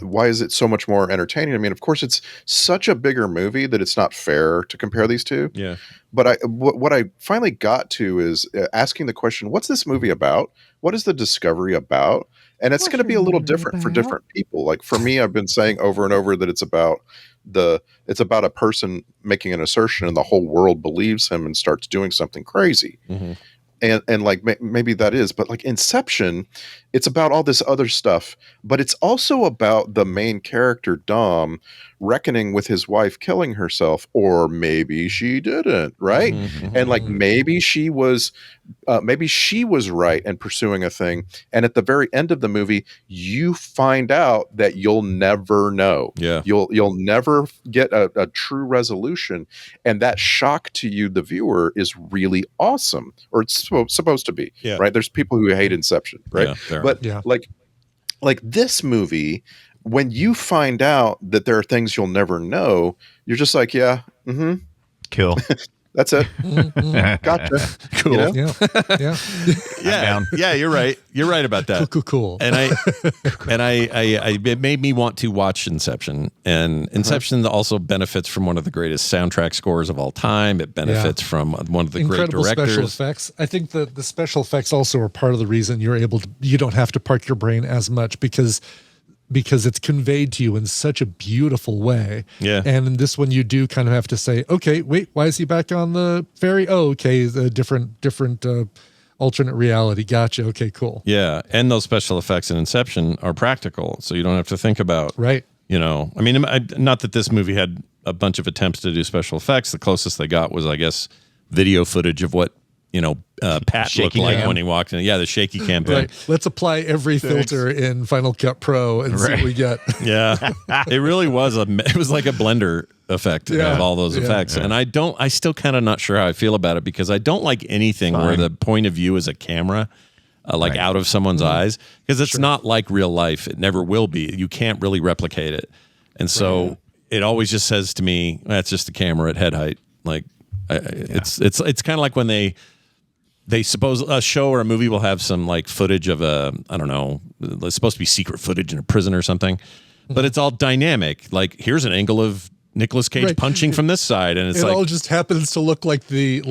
Why is it so much more entertaining? I mean, of course, it's such a bigger movie that it's not fair to compare these two. Yeah. But what I finally got to is asking the question: what's this movie about? What is the discovery about? And it's going to be a little different for different people. Like for me, I've been saying over and over that it's about a person making an assertion and the whole world believes him and starts doing something crazy. And like maybe that is, but like Inception, it's about all this other stuff, but it's also about the main character Dom reckoning with his wife killing herself, or maybe she didn't, right? And like maybe she was right in pursuing a thing, and at the very end of the movie, you find out that you'll never know. Yeah, you'll never get a true resolution, and that shock to you, the viewer, is really awesome, or it's supposed to be. Yeah. Right. There's people who hate Inception, right? Yeah, but like this movie, when you find out that there are things you'll never know, you're just like, Kill. That's it. Gotcha. Cool. Yeah. You're right. You're right about that. Cool. And it made me want to watch Inception. And Inception also benefits from one of the greatest soundtrack scores of all time. It benefits from one of the incredible great directors. Special effects. I think the special effects also are part of the reason you don't have to park your brain as much because it's conveyed to you in such a beautiful way. Yeah. And in this one, you do kind of have to say, okay, wait, why is he back on the ferry? Oh, okay, the different alternate reality. Gotcha. Okay, cool. Yeah, and those special effects in Inception are practical, so you don't have to think about. Right. I mean, not that this movie had a bunch of attempts to do special effects. The closest they got was, I guess, video footage of what Pat shaky looked like cam. when he walked in. Yeah, the shaky cam thing. Right. Let's apply every filter in Final Cut Pro and see what we get. Yeah, it really was it was like a Blender effect of all those effects. And I still kind of not sure how I feel about it, because I don't like anything where the point of view is a camera, out of someone's eyes, because it's not like real life. It never will be. You can't really replicate it. And so it always just says to me, that's just the camera at head height. Like it's kind of like when they suppose a show or a movie will have some like footage of it's supposed to be secret footage in a prison or something, but it's all dynamic. Like, here's an angle of Nicolas Cage punching from this side, and it all just happens to look like the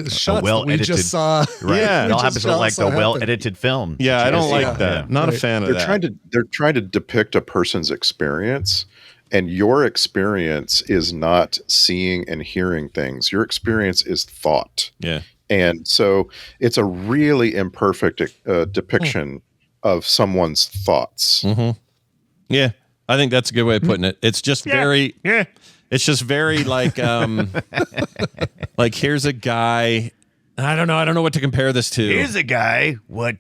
shots that we just saw. Right. Yeah, it all happens to look like the well-edited film. Yeah, I don't like that. Not a fan of that. They're trying to depict a person's experience, and your experience is not seeing and hearing things. Your experience is thought. Yeah. And so it's a really imperfect depiction of someone's thoughts. Mm-hmm. Yeah, I think that's a good way of putting it. It's just it's just very like, like, here's a guy. I don't know what to compare this to. Here's a guy. What?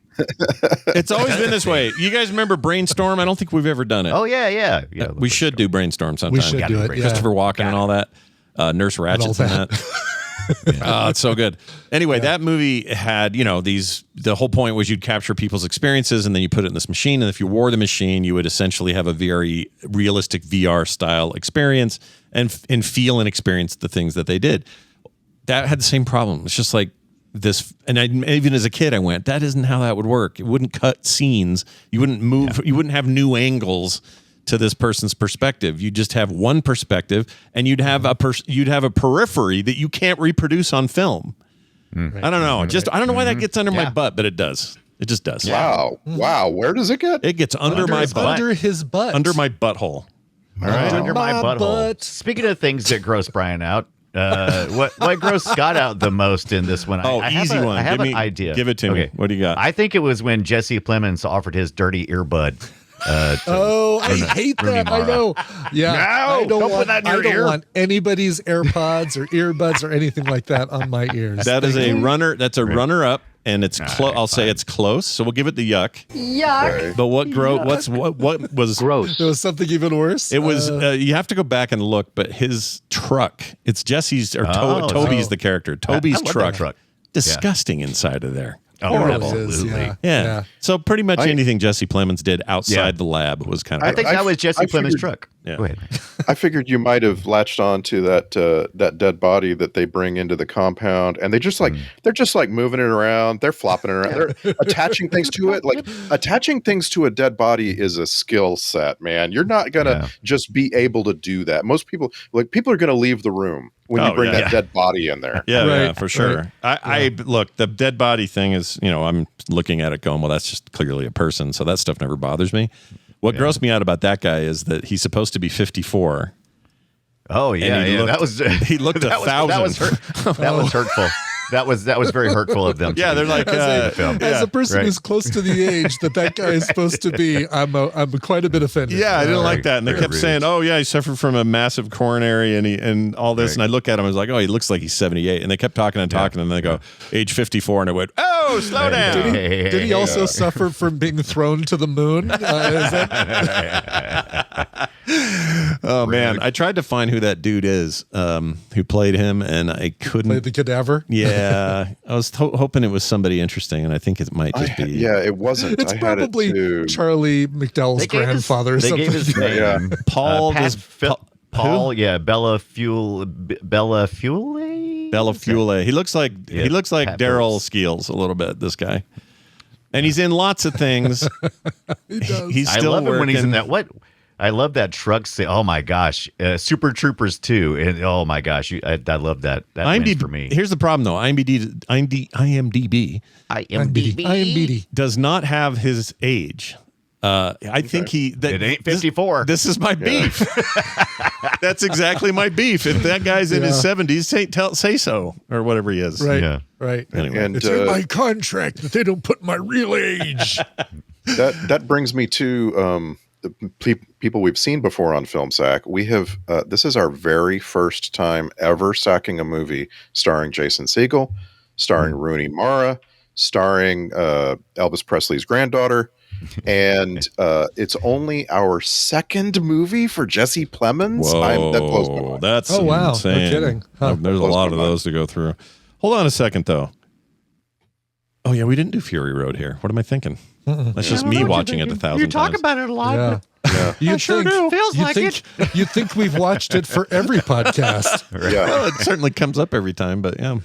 It's always been this way. You guys remember Brainstorm? I don't think we've ever done it. Oh, yeah. We should do Brainstorm sometime. We should do it. Christopher Walken and all that. Nurse Ratchet's in that. It's so good. Anyway, that movie had, the whole point was you'd capture people's experiences and then you put it in this machine. And if you wore the machine, you would essentially have a very realistic VR style experience and feel and experience the things that they did. That had the same problem. It's just like this. And even as a kid, I went, that isn't how that would work. It wouldn't cut scenes. You wouldn't move. You wouldn't have new angles to this person's perspective. You just have one perspective, and you'd have a periphery that you can't reproduce on film. Right. I don't know. I don't know why that gets under my butt, but it does. It just does. Wow. Where does it get? It gets under my butt. Under his butt. Under my butthole. All right. Under my butthole. Speaking of things that gross Brian out, what grossed Scott out the most in this one? Easy one. I have an idea. Give it to me. What do you got? I think it was when Jesse Plemons offered his dirty earbud. I hate that. Mara. I know. Yeah. No, don't put that in your ear. I don't want anybody's AirPods or earbuds or anything like that on my ears. That is a runner. That's a runner up, and it's close. I'll say it's close. So we'll give it the yuck. Yuck. But what was gross? There was something even worse. It was. You have to go back and look. But his truck. It's Jesse's or Toby's the character. Toby's truck. Disgusting inside of there. Oh, absolutely. Yeah. So pretty much anything Jesse Plemons did outside the lab was kind of. I think that was Jesse Plemons' truck. Yeah. Go ahead. I figured you might have latched on to that dead body that they bring into the compound, and they're just like moving it around. They're flopping it around. They're attaching things to it. Like, attaching things to a dead body is a skill set, man. You're not gonna just be able to do that. Most people are gonna leave the room when you bring that dead body in there. Yeah, for sure. Right. I look, the dead body thing is, I'm looking at it going, well, that's just clearly a person. So that stuff never bothers me. What grossed me out about that guy is that he's supposed to be 54. Oh yeah, he looked 1,000. That was hurtful. That was very hurtful of them. Yeah, they're like as a person who's close to the age that guy is supposed to be, I'm quite a bit offended. Yeah, I didn't like that, and they kept saying, "Oh yeah, he suffered from a massive coronary and all this." And I look at him, I was like, "Oh, he looks like he's 78." And they kept talking, and then they go, "Age 54," and I went, "Oh, slow down." Did he also suffer from being thrown to the moon? Oh man, I tried to find who that dude is who played him, and I couldn't. Played the cadaver. Yeah, I was hoping it was somebody interesting, and I think it might just be. Yeah, it wasn't. It's probably Charlie McDowell's grandfather. Or something. Gave his name. Paul. Paul. Yeah, Bella Fuel. He looks like Daryl Skeels a little bit. This guy, and he's in lots of things. He's still I love working. him when he's in that. I love that truck. Oh my gosh, Super Troopers 2, and oh my gosh, I love that. That wins for me. Here's the problem, though. IMDb does not have his age. I think it ain't 54. This is my beef. That's exactly my beef. If that guy's in his 70s, say so or whatever he is. Right. Yeah. Right. Anyway. And it's in my contract that they don't put my real age. That brings me to the people we've seen before on Film Sack. We have this is our very first time ever sacking a movie starring Jason Segel, starring Rooney Mara, starring Elvis Presley's granddaughter. and it's only our second movie for Jesse Plemons. Whoa, that blows my mind. that's wow, insane. no kidding. Huh. There's a lot of those to go through. Hold on a second, though. Oh yeah, we didn't do Fury Road here. What am I thinking? That's just me watching it 1,000 times. You talk about it a lot. Yeah. I sure do. Feels like it. You'd think we've watched it for every podcast. Yeah. Well, it certainly comes up every time, but yeah.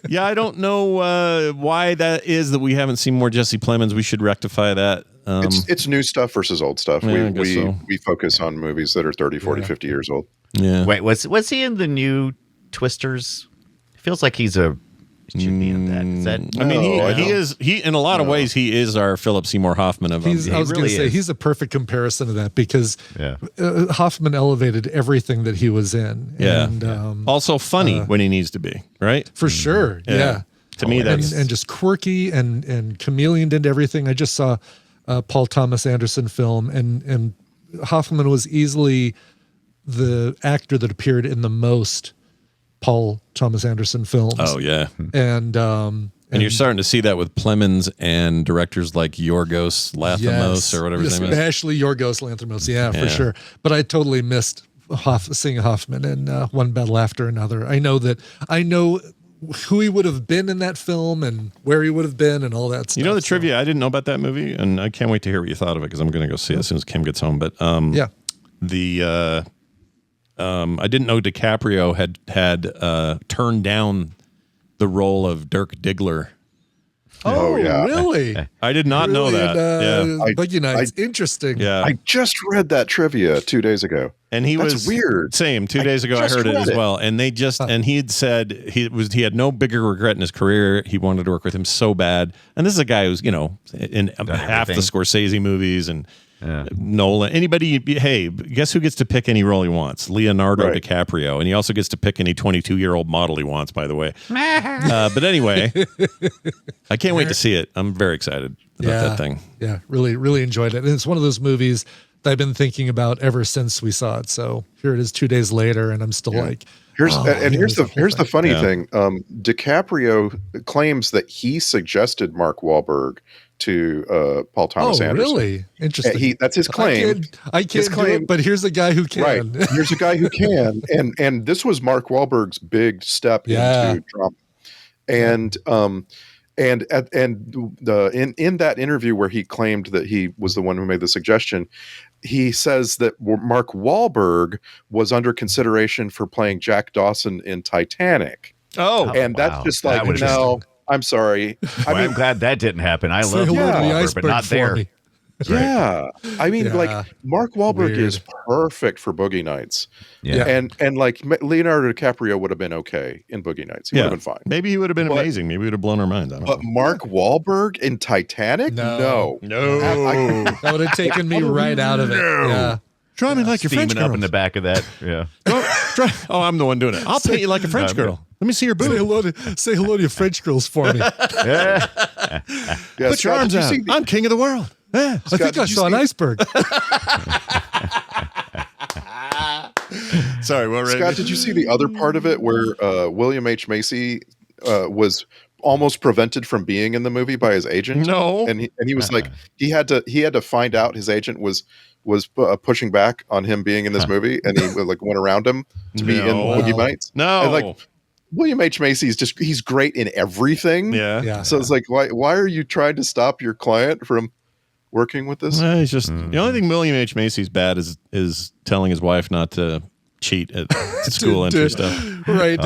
Yeah, I don't know why that is that we haven't seen more Jesse Plemons. We should rectify that. It's new stuff versus old stuff. Yeah, I guess so. We focus on movies that are 30, 40, 50 years old. Yeah. Wait, was he in the new Twisters? It feels like he should be in that. Is that I mean, he in a lot of ways he is our Philip Seymour Hoffman of I was going really to say is. he's a perfect comparison to that because Hoffman elevated everything that he was in. Yeah. And, also funny when he needs to be, right? for sure. Yeah. To me, that's and just quirky and chameleoned into everything. I just saw Paul Thomas Anderson film, and Hoffman was easily the actor that appeared in the most Paul Thomas Anderson films. Oh yeah. And you're starting to see that with Plemons and directors like Yorgos Lanthimos or whatever his name is. Especially Yorgos Lanthimos, for sure. But I totally missed seeing Hoffman in One Battle After Another. I know who he would have been in that film and where he would have been and all that stuff. You know the trivia? I didn't know about that movie, and I can't wait to hear what you thought of it because I'm going to go see it as soon as Kim gets home. But I didn't know DiCaprio had turned down the role of Dirk Diggler. Oh, yeah. Really? I did not know that. Boogie Nights. Interesting. Yeah. I just read that trivia 2 days ago. And he That's was weird. Same. 2 days ago, I heard it as well. And they just and he had said he had no bigger regret in his career. He wanted to work with him so bad. And this is a guy who's in half the Scorsese movies and Nolan. Anybody? Hey, guess who gets to pick any role he wants? Leonardo DiCaprio, and he also gets to pick any 22-year-old model he wants. By the way, but anyway, I can't wait to see it. I'm very excited about that thing. Yeah, really, really enjoyed it. And it's one of those movies that I've been thinking about ever since we saw it. So here it is 2 days later, and I'm still like, here's the funny thing. DiCaprio claims that he suggested Mark Wahlberg to Paul Thomas Anderson. Really? Interesting. That's his claim. I can't do it, but here's a guy who can. Right. Here's a guy who can. And this was Mark Wahlberg's big step into drama. And in that interview where he claimed that he was the one who made the suggestion, he says that Mark Wahlberg was under consideration for playing Jack Dawson in Titanic. And that's just like, no, I'm sorry. Well, I'm glad that didn't happen. I love hello to the Wahlberg, iceberg but not for there. me. Yeah. I mean, like Mark Wahlberg Weird. is perfect for Boogie Nights. Yeah. And like Leonardo DiCaprio would have been okay in Boogie Nights. He would have been fine. Maybe he would have been amazing. Maybe he would have blown our minds. I don't know. Mark Wahlberg in Titanic? No. That would have taken me right out of it. Yeah. Draw me like your French Steaming girl. up in the back of that. Yeah. Oh, I'm the one doing it. I'll paint you like a French girl. Let me see your boob. Say hello to your French girls for me. Put your arms out. I'm king of the world. I think I saw an iceberg. Sorry, what? Scott, did you see the other part of it where William H. Macy was almost prevented from being in the movie by his agent? No, and he was like he had to find out his agent was pushing back on him being in this movie, and he like went around him to be in Boogie Nights. No, and like William H. Macy is he's great in everything. Yeah. So it's like why are you trying to stop your client from working with this? He's just the only thing William H. Macy's bad is telling his wife not to cheat at school entry stuff. Right.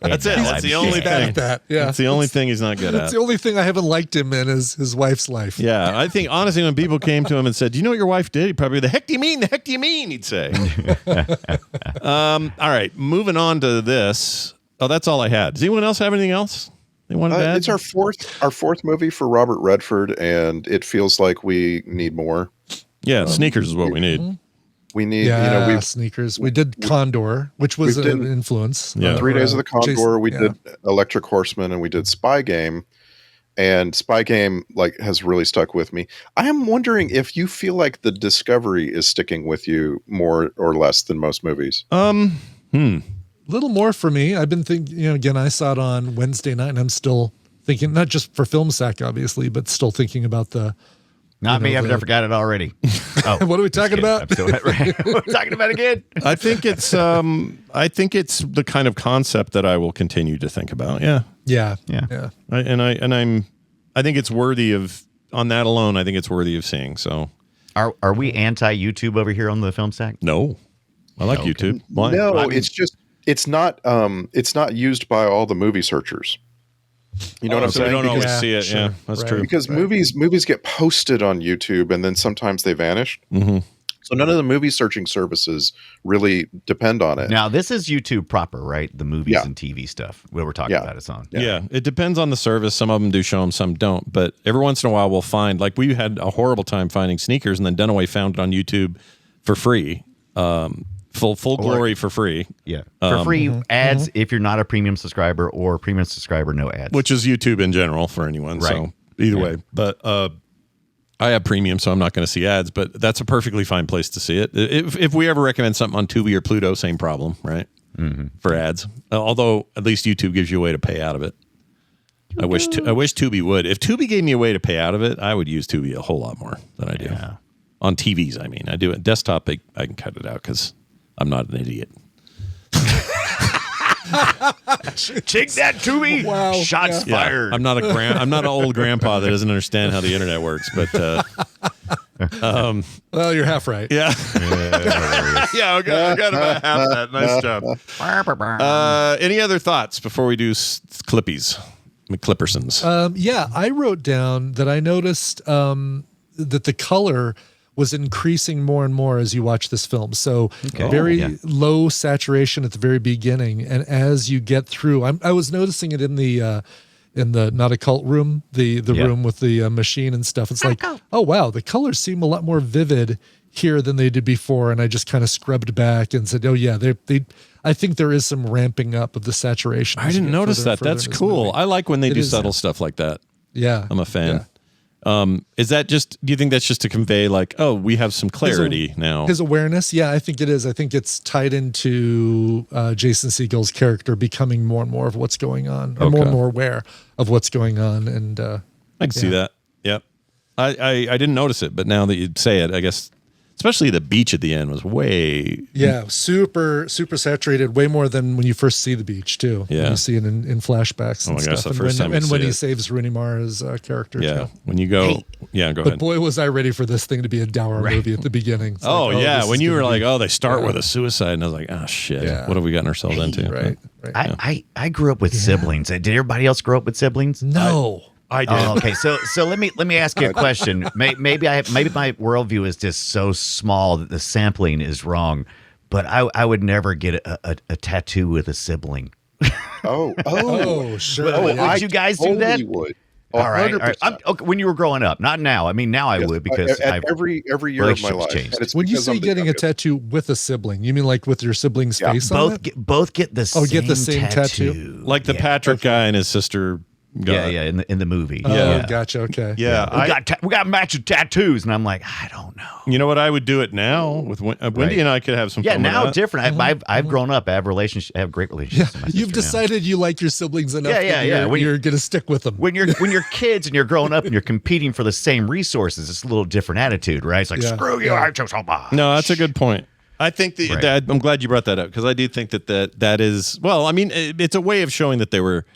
That's it. That's the only thing. That. Yeah. That's the only thing he's not good at. That's the only thing I haven't liked him in is his wife's life. Yeah, I think honestly, when people came to him and said, "Do you know what your wife did?" He'd probably, "The heck do you mean? The heck do you mean?" He'd say. All right, moving on to this. Oh, that's all I had. Does anyone else have anything else they want to add? It's our fourth movie for Robert Redford, and it feels like we need more. Yeah, sneakers is what we need. We need, sneakers. We did Condor, which was an influence. Yeah. 3 Days of the Condor. Jason, we did Electric Horseman, and we did Spy Game. And Spy Game has really stuck with me. I am wondering if you feel like the Discovery is sticking with you more or less than most movies. Little more for me. I've been thinking, again, I saw it on Wednesday night, and I'm still thinking not just for Film Sack, obviously, but still thinking about the. Not me. I've never got it already. Oh, what are we talking about? I'm still right. What are we talking about again? I think it's the kind of concept that I will continue to think about. Yeah. I think it's worthy of, on that alone, I think it's worthy of seeing. So, are we anti YouTube over here on the Film Sack? No, I like YouTube. Why? No, it's not used by all the movie searchers. You know what I'm saying? We don't always Yeah, see it. sure. Yeah, that's true. Because movies get posted on YouTube and then sometimes they vanish. Mm-hmm. So none of the movie searching services really depend on it. Now, this is YouTube proper, right? The movies and TV stuff. What we're talking about is on. Yeah, it depends on the service. Some of them do show them, some don't. But every once in a while, we'll find, like we had a horrible time finding Sneakers, and then Dunaway found it on YouTube for free. Full glory for free. Yeah. For free ads if you're not a premium subscriber, or premium subscriber, no ads. Which is YouTube in general for anyone. Right. So either way. But I have premium, so I'm not going to see ads, but that's a perfectly fine place to see it. If we ever recommend something on Tubi or Pluto, same problem, right? For ads. Although at least YouTube gives you a way to pay out of it. I wish Tubi would. If Tubi gave me a way to pay out of it, I would use Tubi a whole lot more than I do. Yeah. On TVs, I mean. I do it. Desktop, I can cut it out because I'm not an idiot. Check that Tubi. Wow. Shots fired. I'm not an old grandpa that doesn't understand how the internet works, but Well, you're half right. yeah. Yeah, I got about half that. Nice job. Any other thoughts before we do Clippies? McClippersons. I wrote down that I noticed that the color was increasing more and more as you watch this film. So very low saturation at the very beginning, and as you get through, I was noticing it in the not a cult room, the room with the machine and stuff. It's like, oh wow, the colors seem a lot more vivid here than they did before, and I just kind of scrubbed back and said, oh yeah, they. I think there is some ramping up of the saturation. I didn't notice that. That's cool. I like when they do subtle stuff like that. Yeah, I'm a fan. Yeah. Is that just, do you think that's just to convey like, oh, we have some clarity now? His awareness? Yeah, I think it is. I think it's tied into Jason Segel's character becoming more and more of what's going on, or more and more aware of what's going on. And I can see that. Yep. I didn't notice it, but now that you say it, I guess, especially the beach at the end was way... Yeah, super saturated, way more than when you first see the beach, too. Yeah. When you see it in flashbacks and stuff. The first time and when he saves Rooney Mara's character, yeah. too. When you go... go But ahead. boy, was I ready for this thing to be a dour movie at the beginning. It's like, this when is you were gonna like, be- they start with a suicide, and I was like, oh, shit. Yeah. What have we gotten ourselves into? Right. I grew up with siblings. Did everybody else grow up with siblings? No. I did. Oh, okay, so let me ask you a question. Maybe my worldview is just so small that the sampling is wrong, but I would never get a tattoo with a sibling. Oh, sure. Would you guys do that? Totally would. All right. Okay, when you were growing up, not now. I mean, now I would because every year of my life. Changed. And it's When you because say I'm the getting a youngest. tattoo with a sibling, you mean like with your sibling's face on it? Both get the same get the same tattoo? Like the Patrick guy and his sister got. Yeah, in the movie. Oh, gotcha. Okay. Yeah. We got matching tattoos, and I'm like, I don't know. You know what? I would do it now with Wendy and I could have some fun with now that. different. I've grown up. I have great relationships. with my You've sister now. decided you like your siblings enough. Yeah. That you're going to stick with them. When you're kids and you're growing up and you're competing for the same resources, it's a little different attitude, right? It's like screw you, I chose so much. No, that's a good point. I think that I'm glad you brought that up because I do think that is, well, I mean, it's a way of showing that they were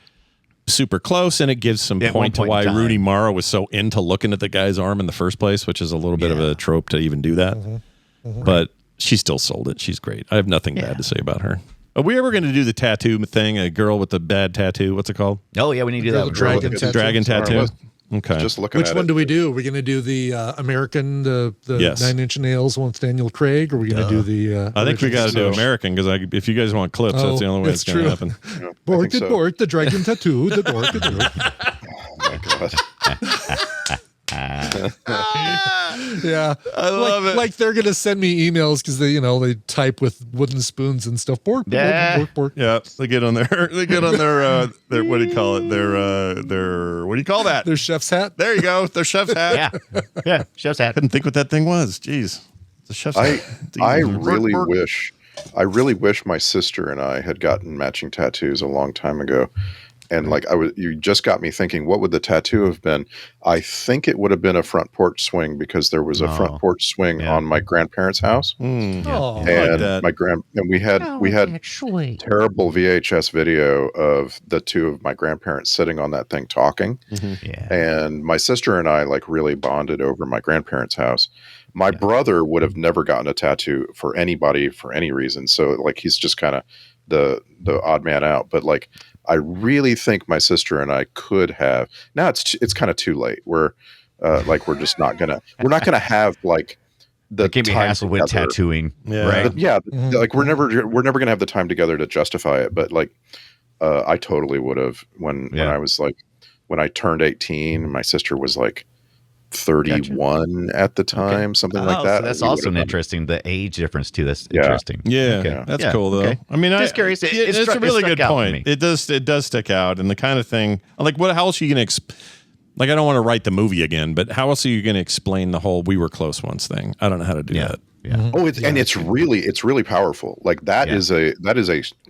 super close, and it gives some point to why Rooney Mara was so into looking at the guy's arm in the first place, which is a little bit of a trope to even do that. But she still sold it. She's great. I have nothing bad to say about her. Are we ever going to do the tattoo thing? A girl with a bad tattoo? What's it called? Oh yeah, we need to do that. Dragon tattoo. Okay. Just looking Which at one it. do we do? Are we going to do the American, the 9 Inch Nails one with Daniel Craig? Or are we going to do the? I think we got to do American because if you guys want clips, that's the only way it's going to happen. Bork, the dragon tattoo, the dork. Oh my god. Yeah, I love it. Like they're gonna send me emails because they type with wooden spoons and stuff. Bork. Yeah, they get on their what do you call it? Their what do you call that? Their chef's hat. There you go. Their chef's hat. yeah, chef's hat. Couldn't think what that thing was. Jeez, the chef's hat. I really wish my sister and I had gotten matching tattoos a long time ago. And like you just got me thinking, what would the tattoo have been? I think it would have been a front porch swing, because there was a front porch swing on my grandparents' house. Oh, And like we had terrible VHS video of the two of my grandparents sitting on that thing talking. And my sister and I like really bonded over my grandparents' house. My brother would have never gotten a tattoo for anybody for any reason. So like he's just kind of the odd man out. But like I really think my sister and I could have. Now it's kind of too late. We're just not gonna have like the can't be hassled with tattooing, right? Like we're never gonna have the time together to justify it. But like I totally would have when I was like when I turned 18. My sister was like 31 at the time, something like that. So that's also interesting. The age difference too. That's interesting. That's cool though. Okay. I mean, just curious. It's a really good point. It does stick out, and the kind of thing like how else are you gonna like I don't want to write the movie again, but how else are you gonna explain the whole "we were close once" thing? I don't know how to do that. Oh, it's really powerful. Like that is a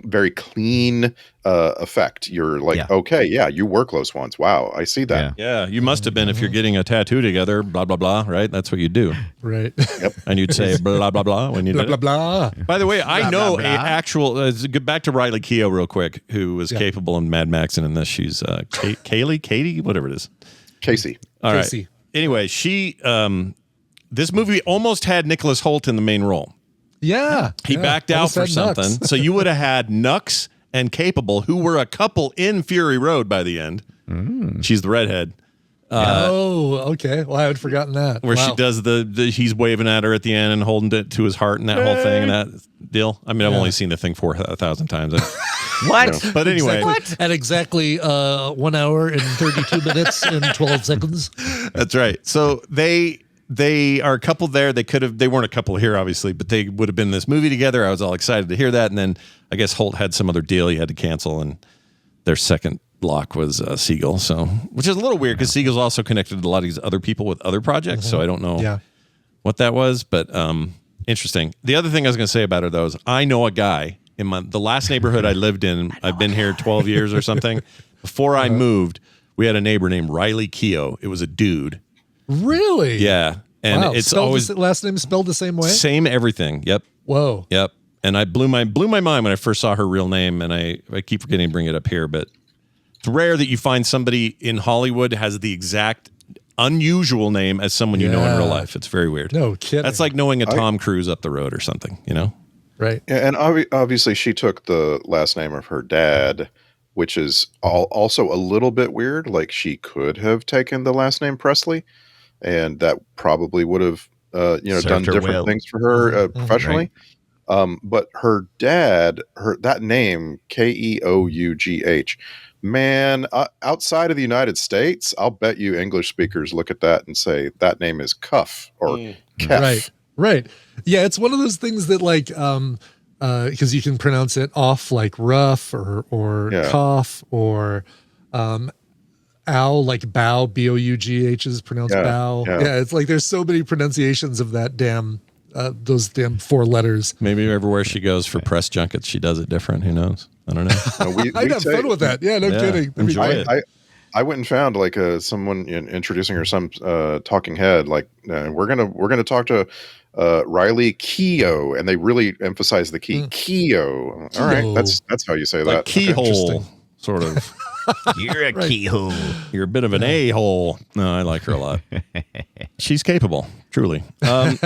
very clean effect. You're like, okay, you were close once. Wow, I see that. Yeah, you must have been if you're getting a tattoo together. Blah blah blah. Right, that's what you do. Right. Yep. And you'd say blah blah blah when you blah did blah it. blah. By the way, I know blah. a actual. Get back to Riley Keough real quick, who was capable in Mad Max, and in this she's Katie, whatever it is. Casey. All right. Casey. Anyway, she. This movie almost had Nicholas Hoult in the main role. Yeah. He backed out for something. So you would have had Nux and Capable, who were a couple in Fury Road by the end. She's the redhead. Okay. Well, I had forgotten that. Where she does he's waving at her at the end and holding it to his heart and that whole thing and that deal. I mean, I've only seen the thing 4,000 times. What? But anyway. At exactly 1 hour and 32 minutes and 12 seconds. That's right. So they are a couple there. They weren't a couple here, obviously, but they would have been in this movie together. I was all excited to hear that. And then I guess Holt had some other deal he had to cancel, and their second lock was Siegel. So, which is a little weird because Siegel's also connected to a lot of these other people with other projects. So I don't know what that was, but interesting. The other thing I was going to say about her though is I know a guy in the last neighborhood I lived in. I've been here 12 years or something. Before I moved, we had a neighbor named Riley Keough. It was a dude. Really? Yeah. And it's always last name spelled the same way? Same everything. Yep. Whoa. Yep. And I blew my mind when I first saw her real name, and I keep forgetting to bring it up here, but it's rare that you find somebody in Hollywood has the exact unusual name as someone you know in real life. It's very weird. No kidding. That's like knowing a Tom Cruise up the road or something, you know? Right. Yeah, and obviously she took the last name of her dad, which is also a little bit weird. Like she could have taken the last name Presley, and that probably would have done different things for her professionally. Right. But her dad, that name Keough, man, outside of the United States, I'll bet you English speakers look at that and say that name is Cuff or Kef. Right. Yeah, it's one of those things that like because you can pronounce it off like rough or cough or owl, like bow, B-O-U-G-H is pronounced bow. Yeah, it's like there's so many pronunciations of that those damn 4 letters. Maybe everywhere she goes for press junkets, she does it different. Who knows? I don't know. I'd have fun with that. Yeah, no kidding. Enjoy it. I went and found like someone introducing her some talking head. Like we're gonna talk to Riley Keough, and they really emphasize the key Keough. All right, that's how you say like that. Keyhole, sort of. You're a keyhole. You're a bit of an a-hole. No, I like her a lot. She's capable, truly. All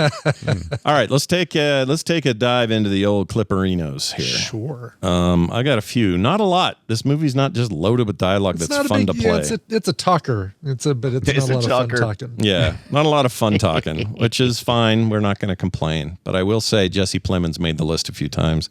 right, let's take a dive into the old Clipperinos here. Sure. I got a few, not a lot. This movie's not just loaded with dialogue that's fun to play. It's a talker. It's not a lot of fun talking. Yeah, not a lot of fun talking, which is fine. We're not going to complain. But I will say Jesse Plemons made the list a few times.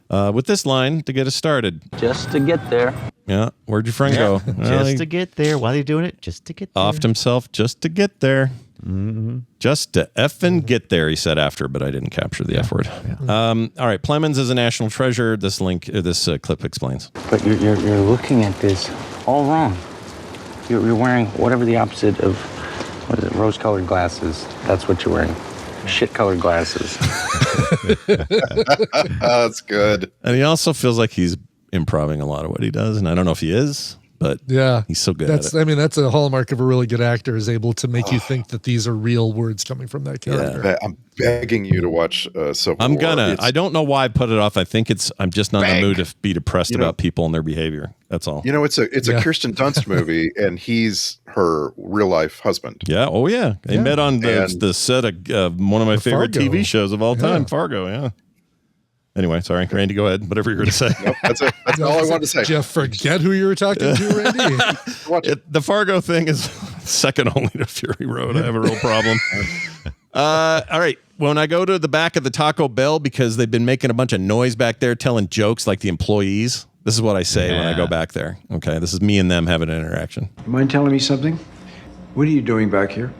With this line to get us started. Just to get there. Yeah, where'd your friend go? Just to get there. Why are they doing it? Just to get there. Offed himself just to get there. Mm-hmm. Just to effing get there, he said after, but I didn't capture the F word. Yeah. All right, Plemons is a national treasure. This clip explains. But you're looking at this all wrong. You're wearing whatever the opposite of, what is it, rose-colored glasses. That's what you're wearing. Shit-colored glasses. That's good. And he also feels like he's improving a lot of what he does, and I don't know if he is, but yeah, he's so good at it. I mean, that's a hallmark of a really good actor, is able to make you think that these are real words coming from that character. Yeah. I'm begging you to watch Civil War. I don't know why I put it off. I think I'm just not in the mood to be depressed about people and their behavior. That's all. You know, it's a Kirsten Dunst movie, and he's her real life husband. Yeah. Oh yeah. They met on the set of one of my favorite Fargo. TV shows of all time, Fargo. Yeah. Anyway, sorry, Randy, go ahead. Whatever you're going to say. Nope, that's it. That's all I wanted to say. Did you forget who you were talking to, Randy? Watch it. The Fargo thing is second only to Fury Road. I have a real problem. All right. When I go to the back of the Taco Bell, because they've been making a bunch of noise back there telling jokes like the employees, this is what I say when I go back there. Okay, this is me and them having an interaction. You mind telling me something? What are you doing back here?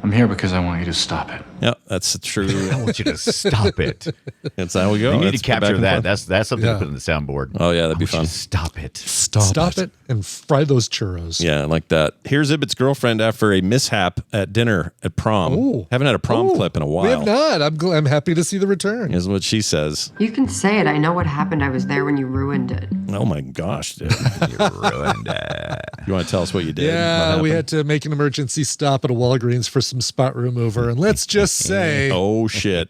I'm here because I want you to stop it. Yeah, that's true. I want you to stop it. That's how we go. You need Let's to go back capture and that. forth. That's something to put in the soundboard. Oh yeah, that'd be I want fun. you to stop it. Stop it and fry those churros. Yeah, like that. Here's Ibbott's girlfriend after a mishap at dinner at prom. Oh. Haven't had a prom clip in a while. We have not. I'm happy to see the return. Is what she says. You can say it. I know what happened. I was there when you ruined it. Oh my gosh, dude. You ruined it. You want to tell us what you did? Yeah, What we happened? had to make an emergency stop at a Walgreens for some spot remover, and let's just say, Oh shit!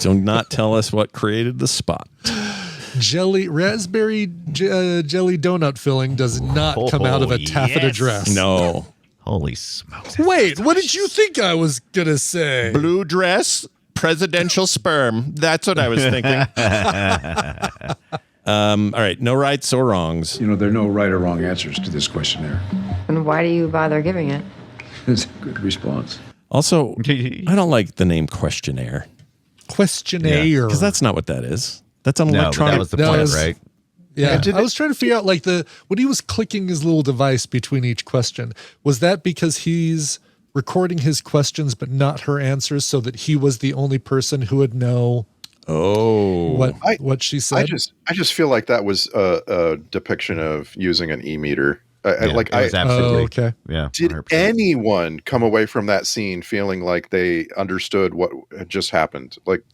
Do not tell us what created the spot. raspberry jelly donut filling does not come out of a taffeta dress. No. Holy smokes. Wait, what did you think I was gonna say? Blue dress, presidential sperm. That's what I was thinking. All right, no rights or wrongs. You know, there are no right or wrong answers to this questionnaire. And why do you bother giving it? It's a good response. Also, I don't like the name questionnaire Questionnaire. because that's not what that is. That's an No, but electronic. that was the No, point, it was- right? Yeah, I was trying to figure out, like, when he was clicking his little device between each question, was that because he's recording his questions but not her answers, so that he was the only person who would know what she said? I just feel like that was a depiction of using an e-meter. It was absolutely. okay. Yeah. Did 100%. anyone come away from that scene feeling like they understood what had just happened? Like,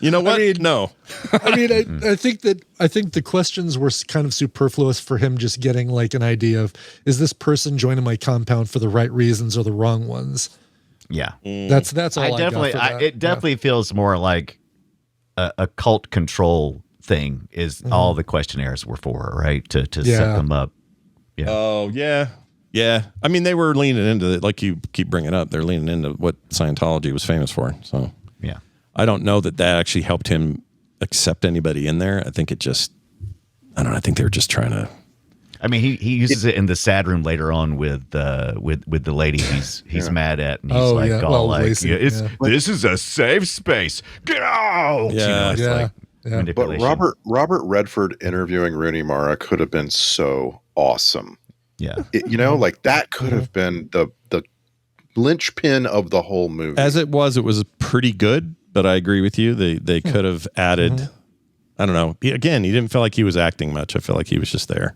You know what? I mean, no. I mean, I think the questions were kind of superfluous for him, just getting like an idea of, is this person joining my compound for the right reasons or the wrong ones? Yeah. That's all I got for that. It definitely feels more like a cult control thing is all the questionnaires were for, right? To set them up. Yeah. Oh, yeah. Yeah. I mean, they were leaning into it, like you keep bringing up. They're leaning into what Scientology was famous for. So, yeah. I don't know that actually helped him accept anybody in there. I think it just, I don't know. I think they were just trying to. I mean, he uses it in the sad room later on with the lady he's mad at, and he's this is a safe space. Get out. Yeah. It's like manipulation. but Robert Redford interviewing Rooney Mara could have been so awesome. Yeah. Like that could have been the linchpin of the whole movie. As it was pretty good, but I agree with you. They could have added, I don't know. He didn't feel like he was acting much. I feel like he was just there.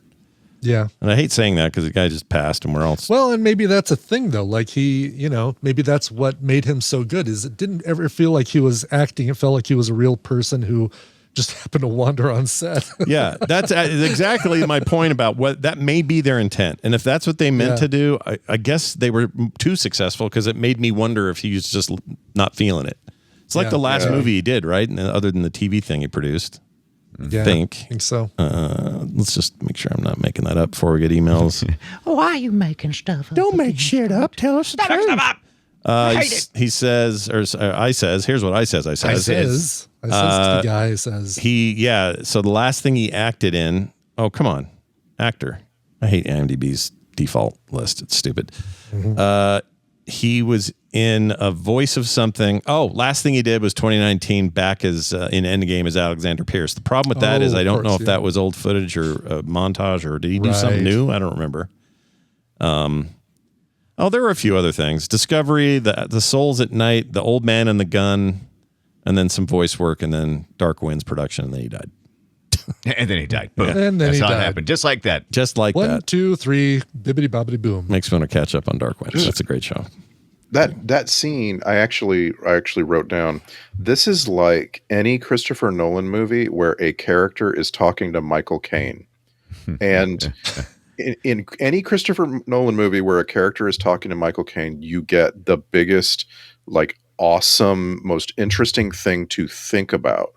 Yeah. And I hate saying that because the guy just passed and we're all. Well, and maybe that's a thing though. Like maybe that's what made him so good, is it didn't ever feel like he was acting. It felt like he was a real person who just happened to wander on set. Yeah, that's exactly my point about what that may be their intent. And if that's what they meant to do, I guess they were too successful, because it made me wonder if he was just not feeling it. It's like the last movie he did, right? And other than the TV thing he produced. Yeah, I think so. Let's just make sure I'm not making that up before we get emails. Why are you making stuff up? Don't make shit up. Tell us the truth. He says, or I says, here's what I says. I says to the guy says so the last thing he acted in, oh, come on, actor. I hate IMDb's default list. It's stupid. He was in a voice of something. Oh, last thing he did was 2019 back as in Endgame as Alexander Pierce. The problem with that is I don't know if that was old footage or a montage, or did he do something new? I don't remember. There were a few other things. Discovery, the Souls at Night, The Old Man and the Gun, and then some voice work, and then Dark Winds production, and then he died. And then he died. Boom. And then That's he how it died. happened. Just like that. Just like 1, that. 2, 3, bibbity bobbity boom. Makes me want to catch up on Dark Winds. That's a great show. That scene, I actually wrote down. This is like any Christopher Nolan movie where a character is talking to Michael Caine, and in any Christopher Nolan movie where a character is talking to Michael Caine, you get the biggest, like, awesome, most interesting thing to think about.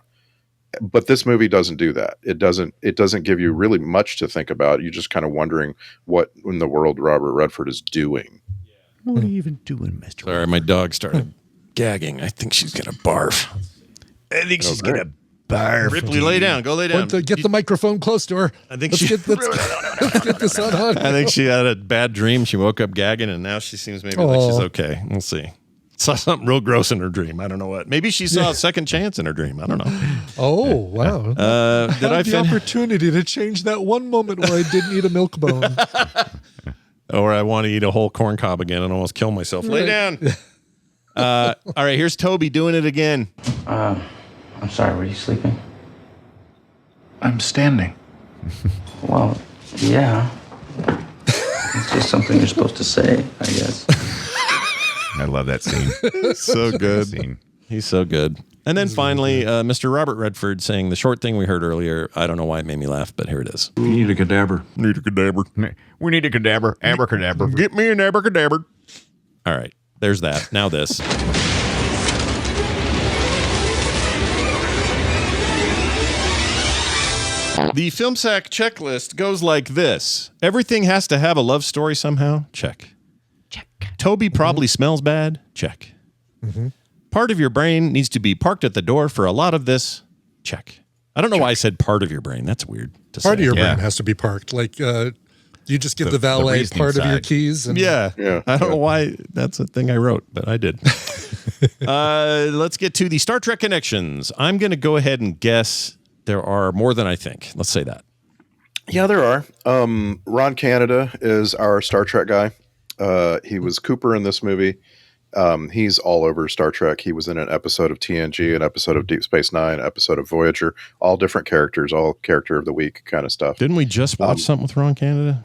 But this movie doesn't do that. It doesn't give you really much to think about. You're just kind of wondering what in the world Robert Redford is doing. What are you even doing, Mr. Sorry, my dog started gagging. I think she's gonna barf. I think she's gonna barf. Ripley, lay down. Go lay down. Get the microphone close to her. I think let's get this on. I think she had a bad dream. She woke up gagging, and now she seems maybe like she's okay. We'll see. Saw something real gross in her dream. I don't know what. Maybe she saw a second chance in her dream. I don't know. Oh, wow. Did I the opportunity to change that one moment where I didn't eat a milk bone. Or I want to eat a whole corn cob again and almost kill myself. Lay down. All right, here's Toby doing it again. I'm sorry, were you sleeping? I'm standing. Well, yeah. It's just something you're supposed to say, I guess. I love that scene. So good. He's so good. And then finally, Mr. Robert Redford saying the short thing we heard earlier. I don't know why it made me laugh, but here it is. We need a cadaver. Need a cadaver. We need a cadaver. Abracadabra. Get me an abracadabra. All right, there's that. Now this. The Film Sack checklist goes like this. Everything has to have a love story somehow. Check. Toby probably smells bad. Check. Part of your brain needs to be parked at the door for a lot of this. Check. I don't know why I said part of your brain. That's weird to say. Part of your brain has to be parked. Like, you just give the valet part of your keys. And, I don't know why that's a thing I wrote, but I did. Let's get to the Star Trek connections. I'm going to go ahead and guess there are more than I think. Let's say that. Yeah, there are. Ron Canada is our Star Trek guy. He was Cooper in this movie. He's all over Star Trek. He was in an episode of TNG, an episode of Deep Space Nine, an episode of Voyager, all different characters, all character of the week kind of stuff. Didn't we just watch something with Ron Canada?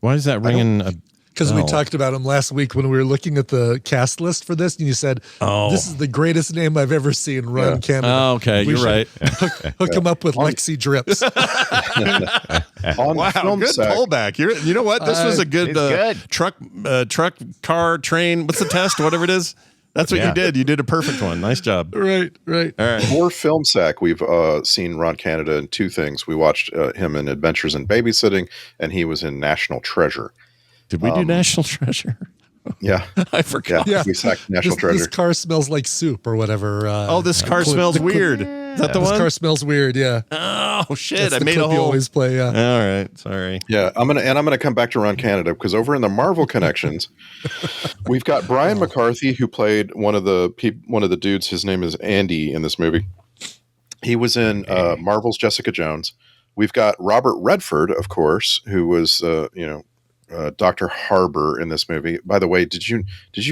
Why is that ringing a Because we talked about him last week when we were looking at the cast list for this, and you said, this is the greatest name I've ever seen, Ron Canada. Oh, okay, you're right. Hook him up with Lexi Drips. Wow, good pullback. You know what? This was a good, truck, train. What's the test? Whatever it is. That's what you did. You did a perfect one. Nice job. Right. All right. For Film Sack, we've seen Ron Canada in two things. We watched him in Adventures in Babysitting, and he was in National Treasure. Did we do National Treasure? Yeah. I forgot. Yeah. We sacked National Treasure. This car smells like soup or whatever. This car smells weird. Is that the one? This car smells weird, yeah. Oh, shit. That's I made a clip you whole... always play, yeah. All right. Sorry. Yeah, I'm gonna come back to Ron Canada because over in the Marvel connections, we've got Brian McCarthy, who played one of the dudes. His name is Andy in this movie. He was in Marvel's Jessica Jones. We've got Robert Redford, of course, who was Dr. Harbour in this movie. By the way, did you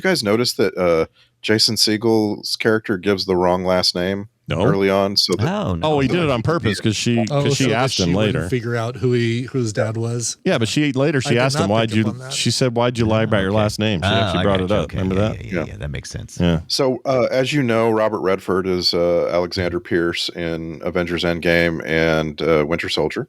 guys notice that Jason Segel's character gives the wrong last name early on? So that, he did it on purpose because she asked him later. Figure out who his dad was. Yeah, but she asked him she said why'd you lie about your last name? She actually brought it up. Remember that? Yeah, that makes sense. Yeah. So as you know, Robert Redford is Alexander Pierce in Avengers Endgame and Winter Soldier.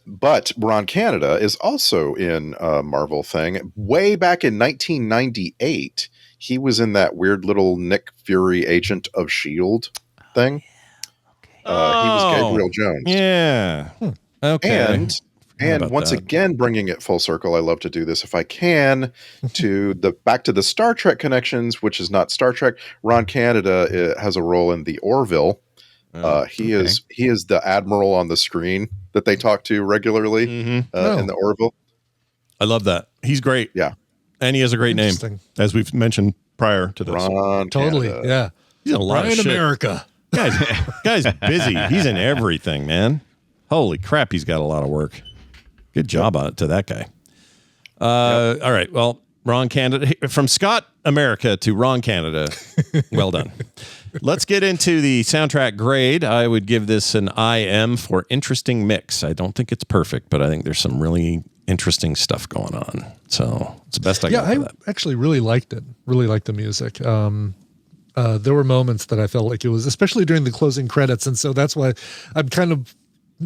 But Ron Canada is also in a Marvel thing. Way back in 1998, he was in that weird little Nick Fury Agent of S.H.I.E.L.D. thing. He was Gabriel Jones. Yeah. Okay. And once again, bringing it full circle, I love to do this if I can, back to the Star Trek connections, which is not Star Trek. Ron Canada has a role in the Orville. He is the admiral on the screen that they talk to regularly in the Orville. I love that. He's great. Yeah. And he has a great name, as we've mentioned prior to this. Ron totally, Canada. yeah. He's in a lot of shit. America. Guy's busy. He's in everything, man. Holy crap, he's got a lot of work. Good job on it to that guy. All right, well, Ron Canada. From Scott America to Ron Canada. Well done. Let's get into the soundtrack grade. I would give this an IM for interesting mix. I don't think it's perfect, but I think there's some really interesting stuff going on. So it's the best I Yeah, got I for that. actually really liked it. Really liked the music. There were moments that I felt like it was, especially during the closing credits, and so that's why I'm kind of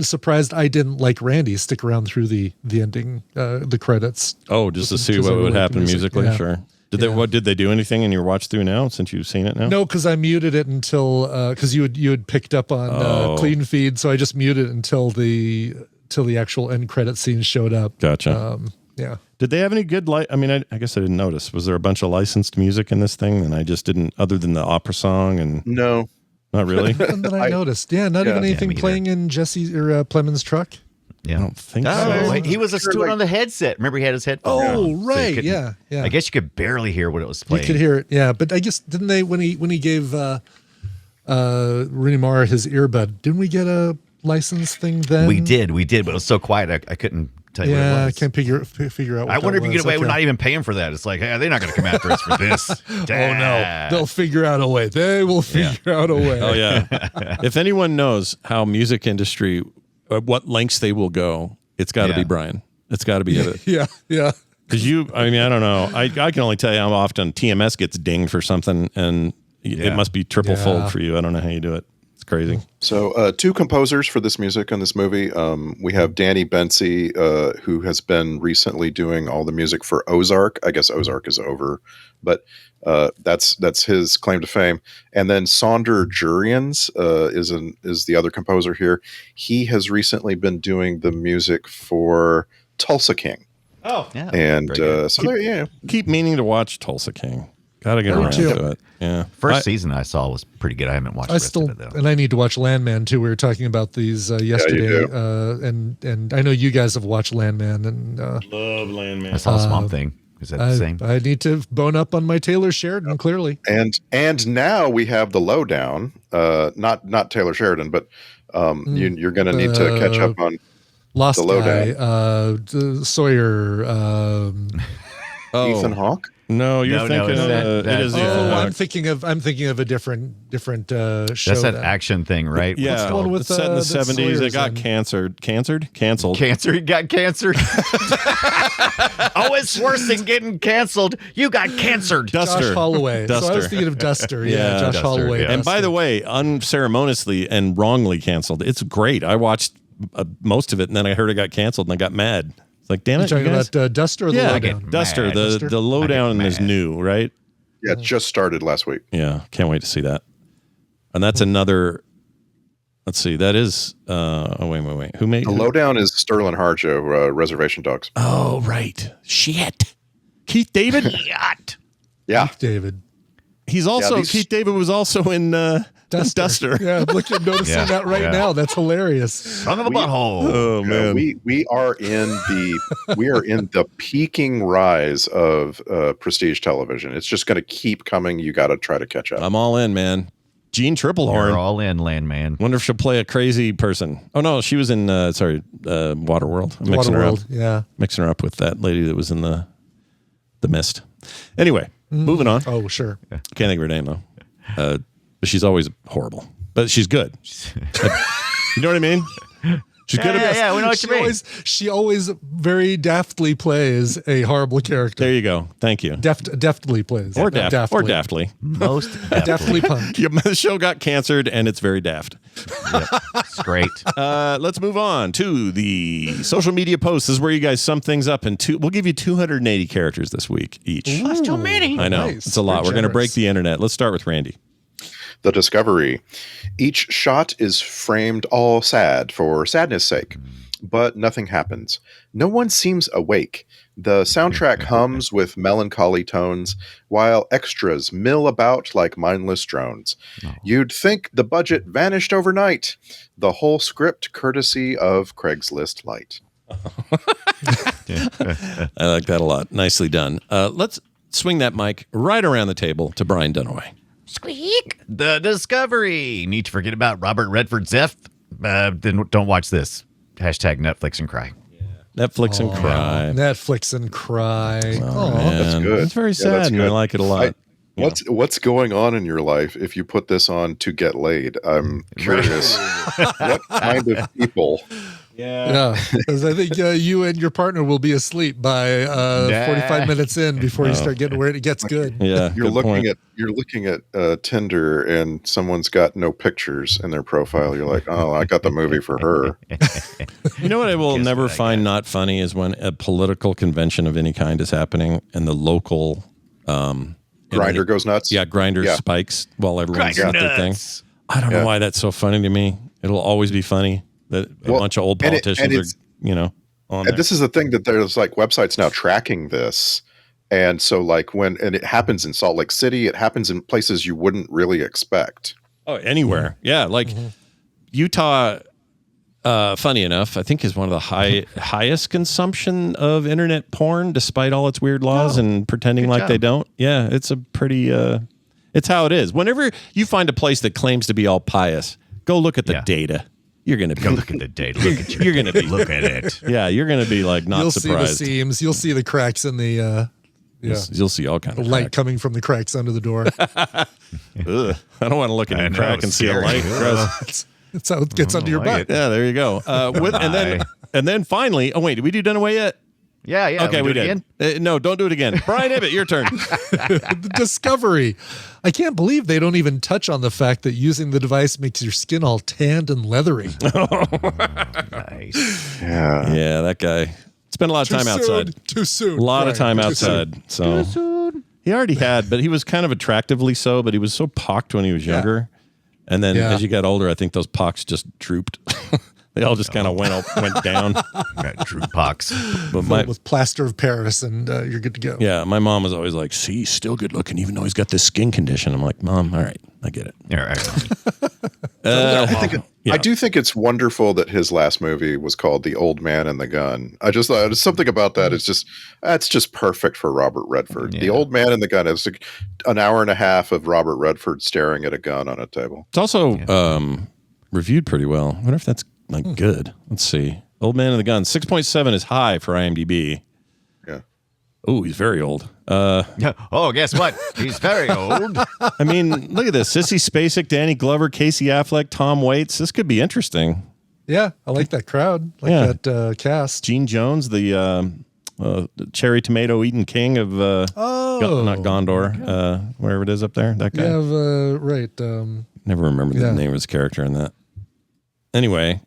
surprised I didn't like Randy stick around through the ending, the credits. Oh, just to see what would happen musically. Yeah. Sure. Did they do anything in your watch through now since you've seen it now? No, because I muted it until because you had picked up on clean feed, so I just muted it until the actual end credit scene showed up. Gotcha. Yeah. Did they have any good I mean, I guess I didn't notice. Was there a bunch of licensed music in this thing, and I just didn't, other than the opera song and No, not really. Nothing that I noticed. Yeah, not even anything playing in Jesse or Plemons' truck. Yeah. I don't think Oh, so. he was doing on the headset. Remember, he had his headphones. Oh, on, so you right. couldn't- Yeah. I guess you could barely hear what it was playing. You could hear it. Yeah, but I guess didn't they when he gave Rooney Mara his earbud? Didn't we get a license thing then? We did, but it was so quiet I couldn't tell you what it Yeah, I was. can't figure out. What I wonder if you that get away was. with Okay. not even paying for that. It's like, hey, they're not going to come after us for this. Oh no, they'll figure out a way. They will figure out a way. Oh yeah. If anyone knows how music industry, what lengths they will go, it's got to be Brian. It's got to be it. Yeah. Because I don't know. I can only tell you how often TMS gets dinged for something, and it must be triple fold for you. I don't know how you do it. It's crazy. So, two composers for this music on this movie. We have Danny Bensi, who has been recently doing all the music for Ozark. I guess Ozark is over, but that's his claim to fame. And then Sonder Jurians is the other composer here. He has recently been doing the music for Tulsa King. Oh, yeah. And keep meaning to watch Tulsa King. Gotta get around to it. Yeah. First season I saw was pretty good. I haven't watched the rest of it though. And I need to watch Landman too. We were talking about these yesterday, and I know you guys have watched Landman and love Landman. I saw Swamp Thing. Is that the same? I need to bone up on my Taylor Sheridan clearly. And now we have the lowdown. Not Taylor Sheridan, but you're going to need to catch up on Lost the lowdown. Guy, Sawyer. Ethan Hawke. No, you're thinking it is. I'm thinking of a different show. That's that action thing, right? Yeah, What's the one with it's set in the that 70s. It Sawyer's got in? canceled. Cancer, he got cancer. Oh, it's worse than getting canceled. You got cancered. Duster. Josh Holloway. So I was Duster. thinking of Duster. Yeah, Josh Duster, Holloway. And by the way, unceremoniously and wrongly canceled. It's great. I watched most of it, and then I heard it got canceled, and I got mad. It's like, damn it! You're talking about Duster or the Lowdown? Duster. The Lowdown is new, right? Yeah, it just started last week. Yeah, can't wait to see that. And that's another. Let's see. That is. Wait. Who made the Lowdown? Is Sterling Harjo, Reservation Dogs. Oh, right. Shit. Keith David. Yeah, Keith David. He's also Keith David was also in Duster. Yeah, noticing that right now. That's hilarious. Son of a butthole. Oh man, we are in the peaking rise of prestige television. It's just going to keep coming. You got to try to catch up. I'm all in, man. Jean Triplehorn. You're all in, Landman. Wonder if she'll play a crazy person. Oh no, she was in Waterworld. I'm mixing her up. Yeah, mixing her up with that lady that was in the Mist. Anyway, moving on. Oh sure. Can't think of her name though. But she's always horrible. But she's good. You know what I mean? She's good at Yeah, we know what you mean. She always very daftly plays a horrible character. There you go. Thank you. Deftly plays. Or not daftly. Most deftly punk. The show got canceled and it's very daft. Yep. It's great. Let's move on to the social media posts. This is where you guys sum things up we'll give you 280 characters this week each. That's too many. I know. Nice. It's a lot. Very We're going to break generous. the internet. Let's start with Randy. The Discovery. Each shot is framed all sad for sadness' sake, but nothing happens. No one seems awake. The soundtrack hums with melancholy tones, while extras mill about like mindless drones. You'd think the budget vanished overnight. The whole script courtesy of Craigslist Lite. I like that a lot. Nicely done. Let's swing that mic right around the table to Brian Dunaway. Squeak. The Discovery. Need to forget about Robert Redford's death? Then don't watch this. Hashtag Netflix and cry. Netflix and cry. Netflix and cry. Oh, Aw. man. That's good. It's very Yeah, sad, that's and I good. like it a lot. What's going on in your life if you put this on to get laid? I'm curious what kind of people Yeah, because I think you and your partner will be asleep by 45 minutes in before you start getting where it gets good. Yeah, you're looking at Tinder and someone's got no pictures in their profile. You're like, oh, I got the movie for her. You know what I will never find not funny is when a political convention of any kind is happening and the local Grinder goes nuts. Yeah, Grinder spikes while everyone's got their thing. I don't know why that's so funny to me. It'll always be funny that a bunch of old politicians are, on there. And this is the thing that there's like websites now tracking this. And so like and it happens in Salt Lake City, it happens in places you wouldn't really expect. Oh, anywhere. Yeah. Like Utah, funny enough, I think is one of the highest consumption of internet porn, despite all its weird laws and pretending like they don't. Yeah. It's a pretty, it's how it is. Whenever you find a place that claims to be all pious, go look at the data. You're going to be look at the data. Look at you're going to be look at it. Yeah, you're going to be like not You'll surprised. see the seams. You'll see the cracks in the. You'll see all kinds of light coming from the cracks under the door. Ugh, I don't want to look in a crack and see a light. That's how it gets under your butt. Yeah, there you go. And then finally, oh wait, did we do Dunaway yet? Yeah. Okay, we did. No, don't do it again. Brian Ibbett, your turn. The Discovery. I can't believe they don't even touch on the fact that using the device makes your skin all tanned and leathery. Nice. Yeah, that guy spent a lot of time outside. Too soon. A lot of time outside. So he already had, but he was kind of attractively so. But he was so pocked when he was younger, and then as you got older, I think those pocks just drooped. They all just kind of went down. Got droop pox. But with plaster of Paris, and you're good to go. Yeah, my mom was always like, "See, he's still good looking, even though he's got this skin condition." I'm like, "Mom, all right, I get it." All right. I do think it's wonderful that his last movie was called The Old Man and the Gun. I just thought something about that is that's just perfect for Robert Redford. The Old Man and the Gun is like an hour and a half of Robert Redford staring at a gun on a table. It's also reviewed pretty well. I wonder if that's good. Let's see. Old Man and the Gun. 6.7 is high for IMDb. Yeah. Oh, he's very old. Oh, guess what? He's very old. I mean, look at this. Sissy Spacek, Danny Glover, Casey Affleck, Tom Waits. This could be interesting. Yeah, I like that crowd. That cast. Gene Jones, the cherry tomato eating king of not Gondor, wherever it is up there. That guy. Yeah, right. Never remember the name of his character in that. Anyway,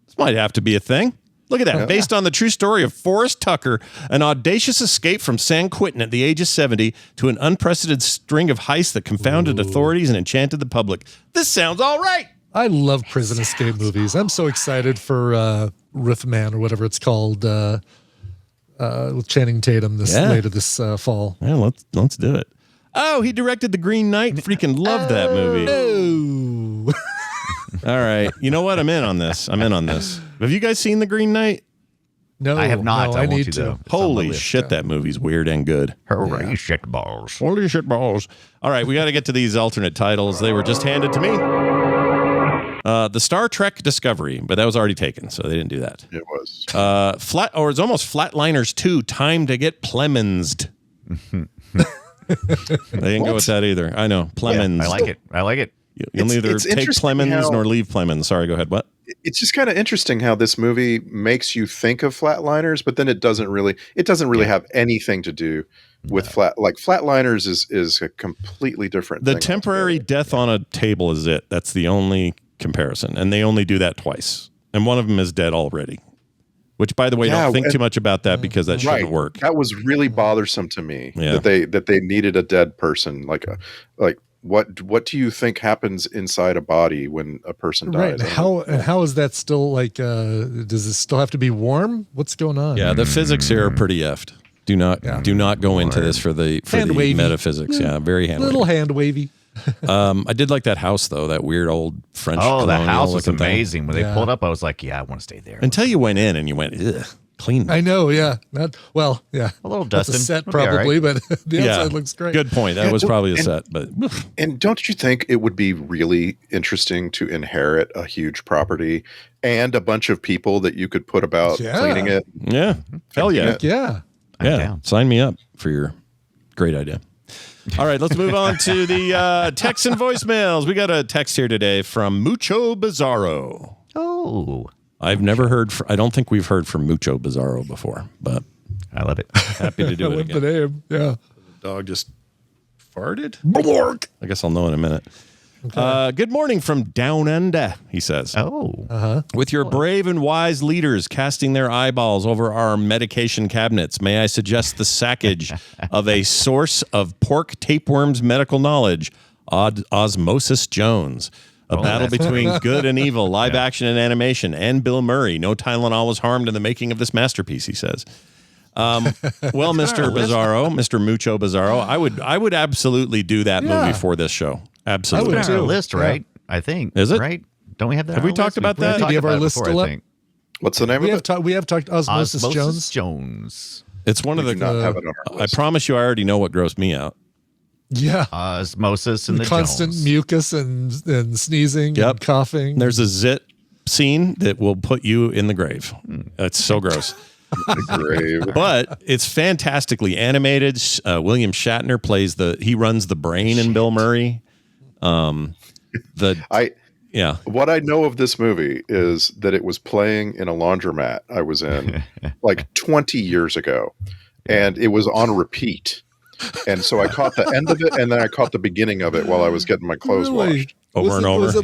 this might have to be a thing. Look at that. Yeah. Based on the true story of Forrest Tucker, an audacious escape from San Quentin at the age of 70 to an unprecedented string of heists that confounded authorities and enchanted the public. This sounds all right. I love prison escape movies. I'm so excited for Riffman or whatever it's called with Channing Tatum later this fall. Yeah, let's do it. Oh, he directed The Green Knight. Freaking love that movie. Oh. All right. You know what? I'm in on this. Have you guys seen The Green Knight? No, I have not. No, I need to. Holy shit, that movie's weird and good. Holy shit balls. Holy shit balls. All right, we got to get to these alternate titles. They were just handed to me. The Star Trek Discovery, but that was already taken, so they didn't do that. It was. It's almost Flatliners 2, Time to Get Plemonsed. They didn't go with that either. I know. Plemons. Yeah, I like it. You'll neither take Plemons nor leave Plemons. Sorry, go ahead. What? It's just kind of interesting how this movie makes you think of Flatliners, but then it doesn't really have anything to do with Flatliners is a completely different thing. The temporary death on a table is it. That's the only comparison. And they only do that twice. And one of them is dead already. Which, by the way, don't think too much about that because that shouldn't work. That was really bothersome to me that they needed a dead person. What do you think happens inside a body when a person dies? Right. How is that still like? Does it still have to be warm? What's going on? Yeah, the physics here are pretty effed. Do not go into this for the metaphysics. Yeah, very hand little hand wavy. I did like that house though. That weird old French. Oh, the house was amazing. Thing. When they pulled up, I was like, "Yeah, I want to stay there." Until you went in and you went, ugh. Clean. I know, yeah. A little dusting. That's a set probably, but the outside looks great. Good point. That was probably a set, but and don't you think it would be really interesting to inherit a huge property and a bunch of people that you could put about cleaning it? Yeah. Hell yeah. Yeah. Sign me up for your great idea. All right, let's move on to the texts and voicemails. We got a text here today from Mucho Bizarro. Oh. I've never heard. I don't think we've heard from Mucho Bizarro before, but I love it. Happy to do it again. The name, yeah. The dog just farted. I guess I'll know in a minute. Okay. Good morning from Down Under, he says. Oh. With your brave and wise leaders casting their eyeballs over our medication cabinets, may I suggest the sackage of a source of pork tapeworms medical knowledge, Osmosis Jones. A battle between good and evil, live action and animation, and Bill Murray. No Tylenol was harmed in the making of this masterpiece, he says. Well, Mr. Bizarro, Mr. Mucho Bizarro, I would absolutely do that movie for this show. Absolutely. It's on our list, right? I think. Is it? Right? Don't we have that? Have we talked about that? Do you have our list still up? What's the name of it? We have talked Osmosis Jones. It's one of the. Not have it on our I list. promise you, I already know what grossed me out. Yeah. Osmosis and the constant Jones. mucus and sneezing and coughing. There's a zit scene that will put you in the grave. It's so gross. But it's fantastically animated. William Shatner plays he runs the brain in Bill Murray. What I know of this movie is that it was playing in a laundromat I was in like 20 years ago, and it was on repeat. And so I caught the end of it, and then I caught the beginning of it while I was getting my clothes washed. Over and over. Was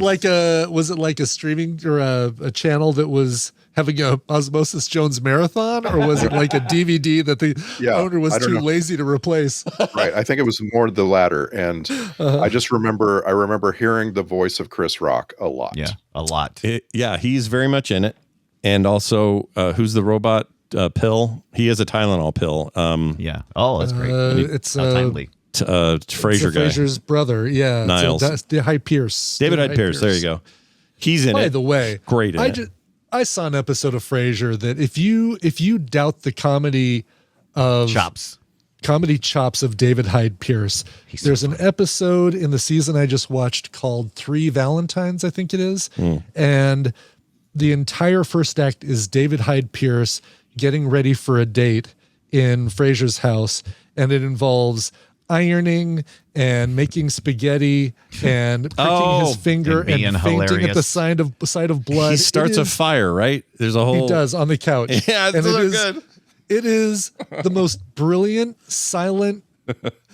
it like a streaming or a channel that was having a Osmosis Jones marathon, or was it like a DVD that the owner was too lazy to replace? Right. I think it was more the latter. And I remember hearing the voice of Chris Rock a lot. Yeah, a lot. He's very much in it. And also, who's the robot pill? He has a Tylenol pill. Yeah. Oh, that's great. It's timely. Frasier guy. Frasier's brother. Yeah. Niles. That's Hyde Pierce. David Hyde Pierce. There you go. He's in it. By the way, great in it. I saw an episode of Frasier that if you doubt the comedy of comedy chops of David Hyde Pierce, there's an episode in the season I just watched called 3 Valentines, I think it is. And the entire first act is David Hyde Pierce getting ready for a date in Frasier's house, and it involves ironing and making spaghetti and pricking his finger and fainting at the sight of blood. He starts a fire, right? There's a whole. He does on the couch. Yeah, it's so good. It is the most brilliant, silent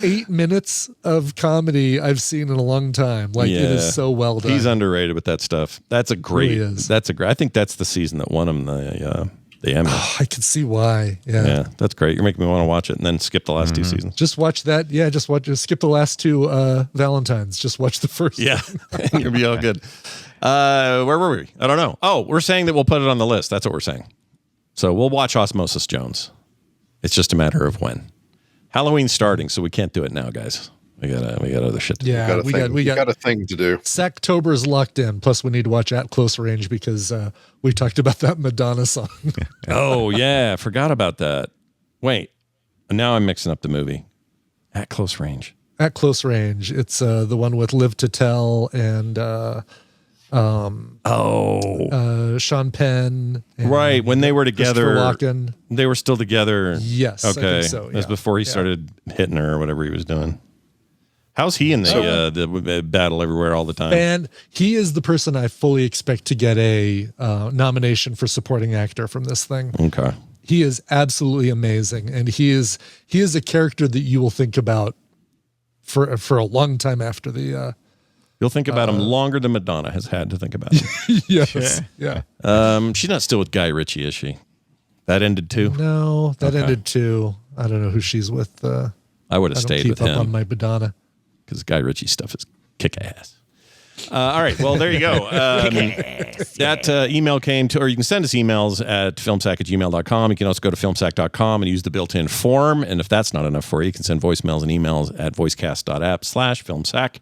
8 minutes of comedy I've seen in a long time. Like it is so well done. He's underrated with that stuff. That's a great. Really is. That's a great. I think that's the season that won him the Emmy. Oh, I can see why. Yeah, that's great. You're making me want to watch it and then skip the last 2 seasons. Just watch that. Yeah, just skip the last 2 Valentines. Just watch the first. Yeah, and you'll be all good. Where were we? I don't know. Oh, we're saying that we'll put it on the list. That's what we're saying. So we'll watch Osmosis Jones. It's just a matter of when. Halloween's starting, so we can't do it now, guys. We got other shit to do. Yeah, we got a thing to do. Sacktober's locked in. Plus, we need to watch At Close Range because we talked about that Madonna song. Oh yeah, forgot about that. Wait, now I'm mixing up the movie. At Close Range. At Close Range. It's the one with Liv Tuttle and Sean Penn. And right, when they were together. Walken. They were still together. Yes. Okay. I think so, That's before he started hitting her or whatever he was doing. How's he in the battle everywhere all the time? And he is the person I fully expect to get a nomination for supporting actor from this thing. Okay. He is absolutely amazing, and he is a character that you will think about for a long time after the. You'll think about him longer than Madonna has had to think about him. Yes. Yeah. She's not still with Guy Ritchie, is she? That ended too? No, that ended too. I don't know who she's with. I would have stayed with him. Keep up on my Madonna. Because Guy Ritchie stuff is kick-ass. All right, well, there you go. That email came to, or you can send us emails at filmsack@gmail.com. You can also go to filmsack.com and use the built-in form. And if that's not enough for you, you can send voicemails and emails at voicecast.app/filmsack.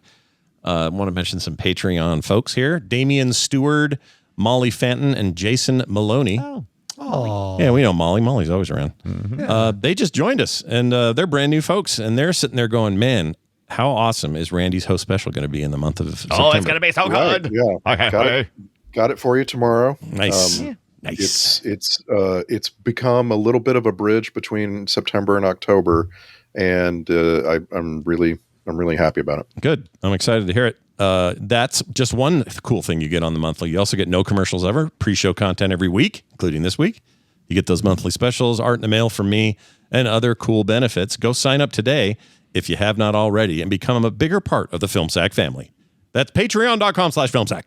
I want to mention some Patreon folks here. Damian Stewart, Molly Fenton, and Jason Maloney. Oh. Yeah, we know Molly. Molly's always around. They just joined us, and they're brand new folks, and they're sitting there going, man, how awesome is Randy's Host Special going to be in the month of September? Oh, it's going to be so good. Yeah. Okay. Got it for you tomorrow. Nice. Nice. It's become a little bit of a bridge between September and October, and I'm really happy about it. Good. I'm excited to hear it. that's just one cool thing you get on the monthly. You also get no commercials ever, pre-show content every week, including this week. You get those monthly specials, art in the mail from me, and other cool benefits. Go sign up today if you have not already and become a bigger part of the Film Sack family. That's patreon.com/filmsack.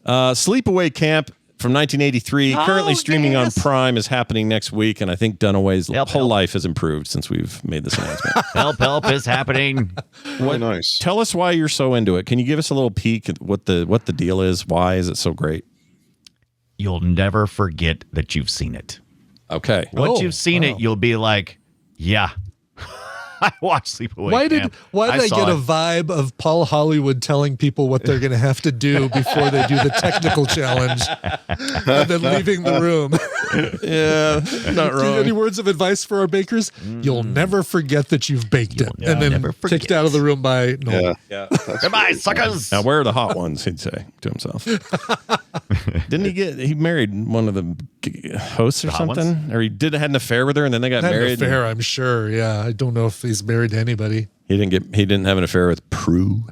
Sleepaway Camp from 1983, currently streaming on Prime, is happening next week, and I think Dunaway's whole life has improved since we've made this announcement. Help is happening. Nice. Tell us why you're so into it. Can you give us a little peek at what the deal is? Why is it so great? You'll never forget that you've seen it. Okay. Once you've seen it, you'll be like, yeah. I watched Sleepaway Camp. Why did I get a vibe of Paul Hollywood telling people what they're going to have to do before they do the technical challenge and then leaving the room? Yeah, not wrong. Any words of advice for our bakers? You'll never forget that you've baked it. And then kicked out of the room by Noel. Yeah. Goodbye, suckers. Now, where are the hot ones, he'd say to himself. Didn't he married one of the hosts or something? Or he had an affair with her and then they got married? An affair, I'm sure. Yeah. I don't know if he's married to anybody. He didn't have an affair with Prue.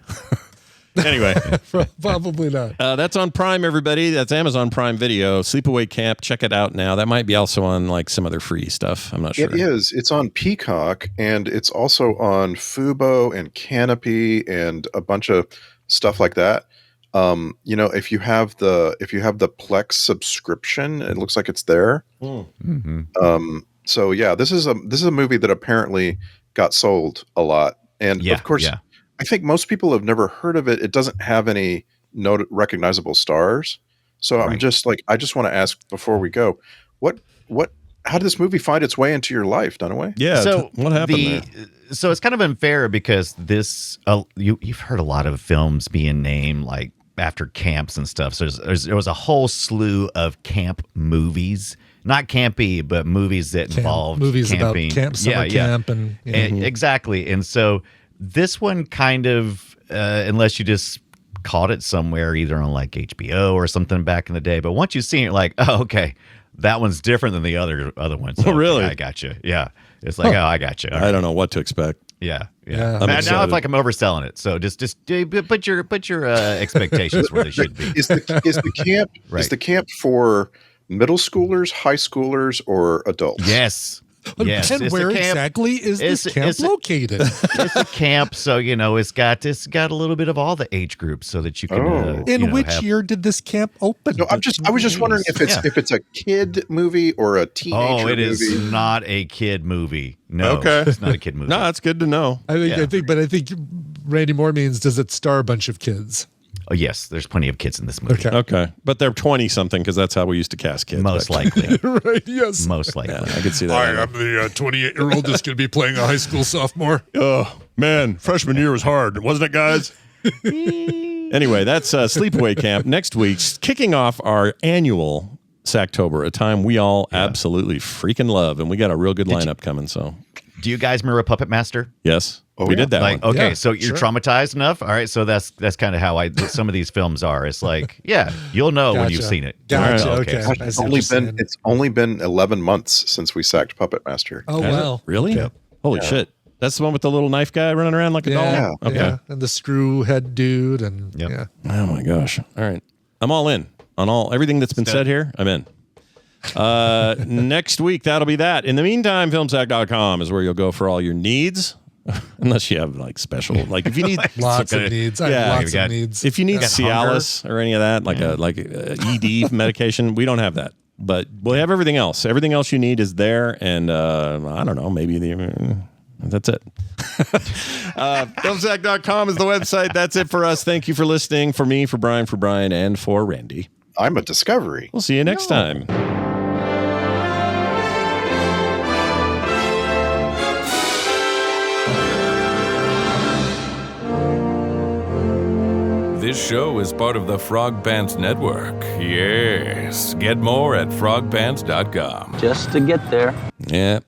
Anyway. Probably not. That's on Prime, everybody. That's Amazon Prime Video. Sleepaway Camp. Check it out now. That might be also on like some other free stuff. I'm not sure. It is. It's on Peacock, and it's also on Fubo and Canopy and a bunch of stuff like that. If you have the Plex subscription, it looks like it's there. Mm-hmm. So yeah, this is a movie that apparently got sold a lot, and of course, I think most people have never heard of it. It doesn't have any recognizable stars. So I'm just like, I just want to ask before we go, how did this movie find its way into your life, Dunaway? Yeah. So what happened there? So it's kind of unfair because this, you've heard a lot of films being named like after camps and stuff. So there was a whole slew of camp movies. Not campy, but movies that involved movies camping. About camp, summer camp, and exactly. And so this one kind of, unless you just caught it somewhere, either on like HBO or something back in the day. But once you've seen it, like, oh, okay, that one's different than the other ones. Oh, really? I got you. Yeah, it's like, oh, I got you. I don't know what to expect. Yeah. Yeah. Now it's like I'm overselling it. So just put your expectations where they should be. Is the camp for middle schoolers, high schoolers, or adults? Yes. Yes. And where exactly is this camp located? It's a camp, so it's got a little bit of all the age groups, so that you can. In which year did this camp open? No, I was just wondering if it's a kid movie or a teenager movie. Oh, it is not a kid movie. No, okay, it's not a kid movie. No, that's good to know. I think Randy Moore means, does it star a bunch of kids? Oh, yes, there's plenty of kids in this movie. Okay. But they're 20-something because that's how we used to cast kids. Most likely. Right, yes. Most likely. Yeah, I could see that. I am the 28-year-old that's going to be playing a high school sophomore. Oh, man, freshman year was hard, wasn't it, guys? Anyway, that's Sleepaway Camp. Next week's kicking off our annual Sacktober, a time we all absolutely freaking love, and we got a real good lineup coming, so. Do you guys remember Puppet Master? Yes. We did that one. Okay, so you're traumatized enough? All right, so that's kind of how some of these films are. It's like, you'll know when you've seen it. Gotcha. Okay. It's only been 11 months since we sacked Puppet Master. Oh, wow. Really? Yep. Holy shit. That's the one with the little knife guy running around like a doll? Yeah. Okay. Yeah. And the screw head dude and Oh my gosh. All right. I'm all in on everything that's been said here. I'm in. Next week, that'll be that. In the meantime, filmsack.com is where you'll go for all your needs. Unless you have like special, like if you need lots of needs, lots of needs. If you need Cialis or any of that, like a ED medication, we don't have that, but we'll have everything else. Everything else you need is there, and I don't know, maybe that's it. Filmsack.com is the website. That's it for us. Thank you for listening. For me, for Brian, and for Randy. I'm a Discovery. We'll see you next time. This show is part of the Frog Pants Network. Yes. Get more at frogpants.com. Just to get there. Yeah.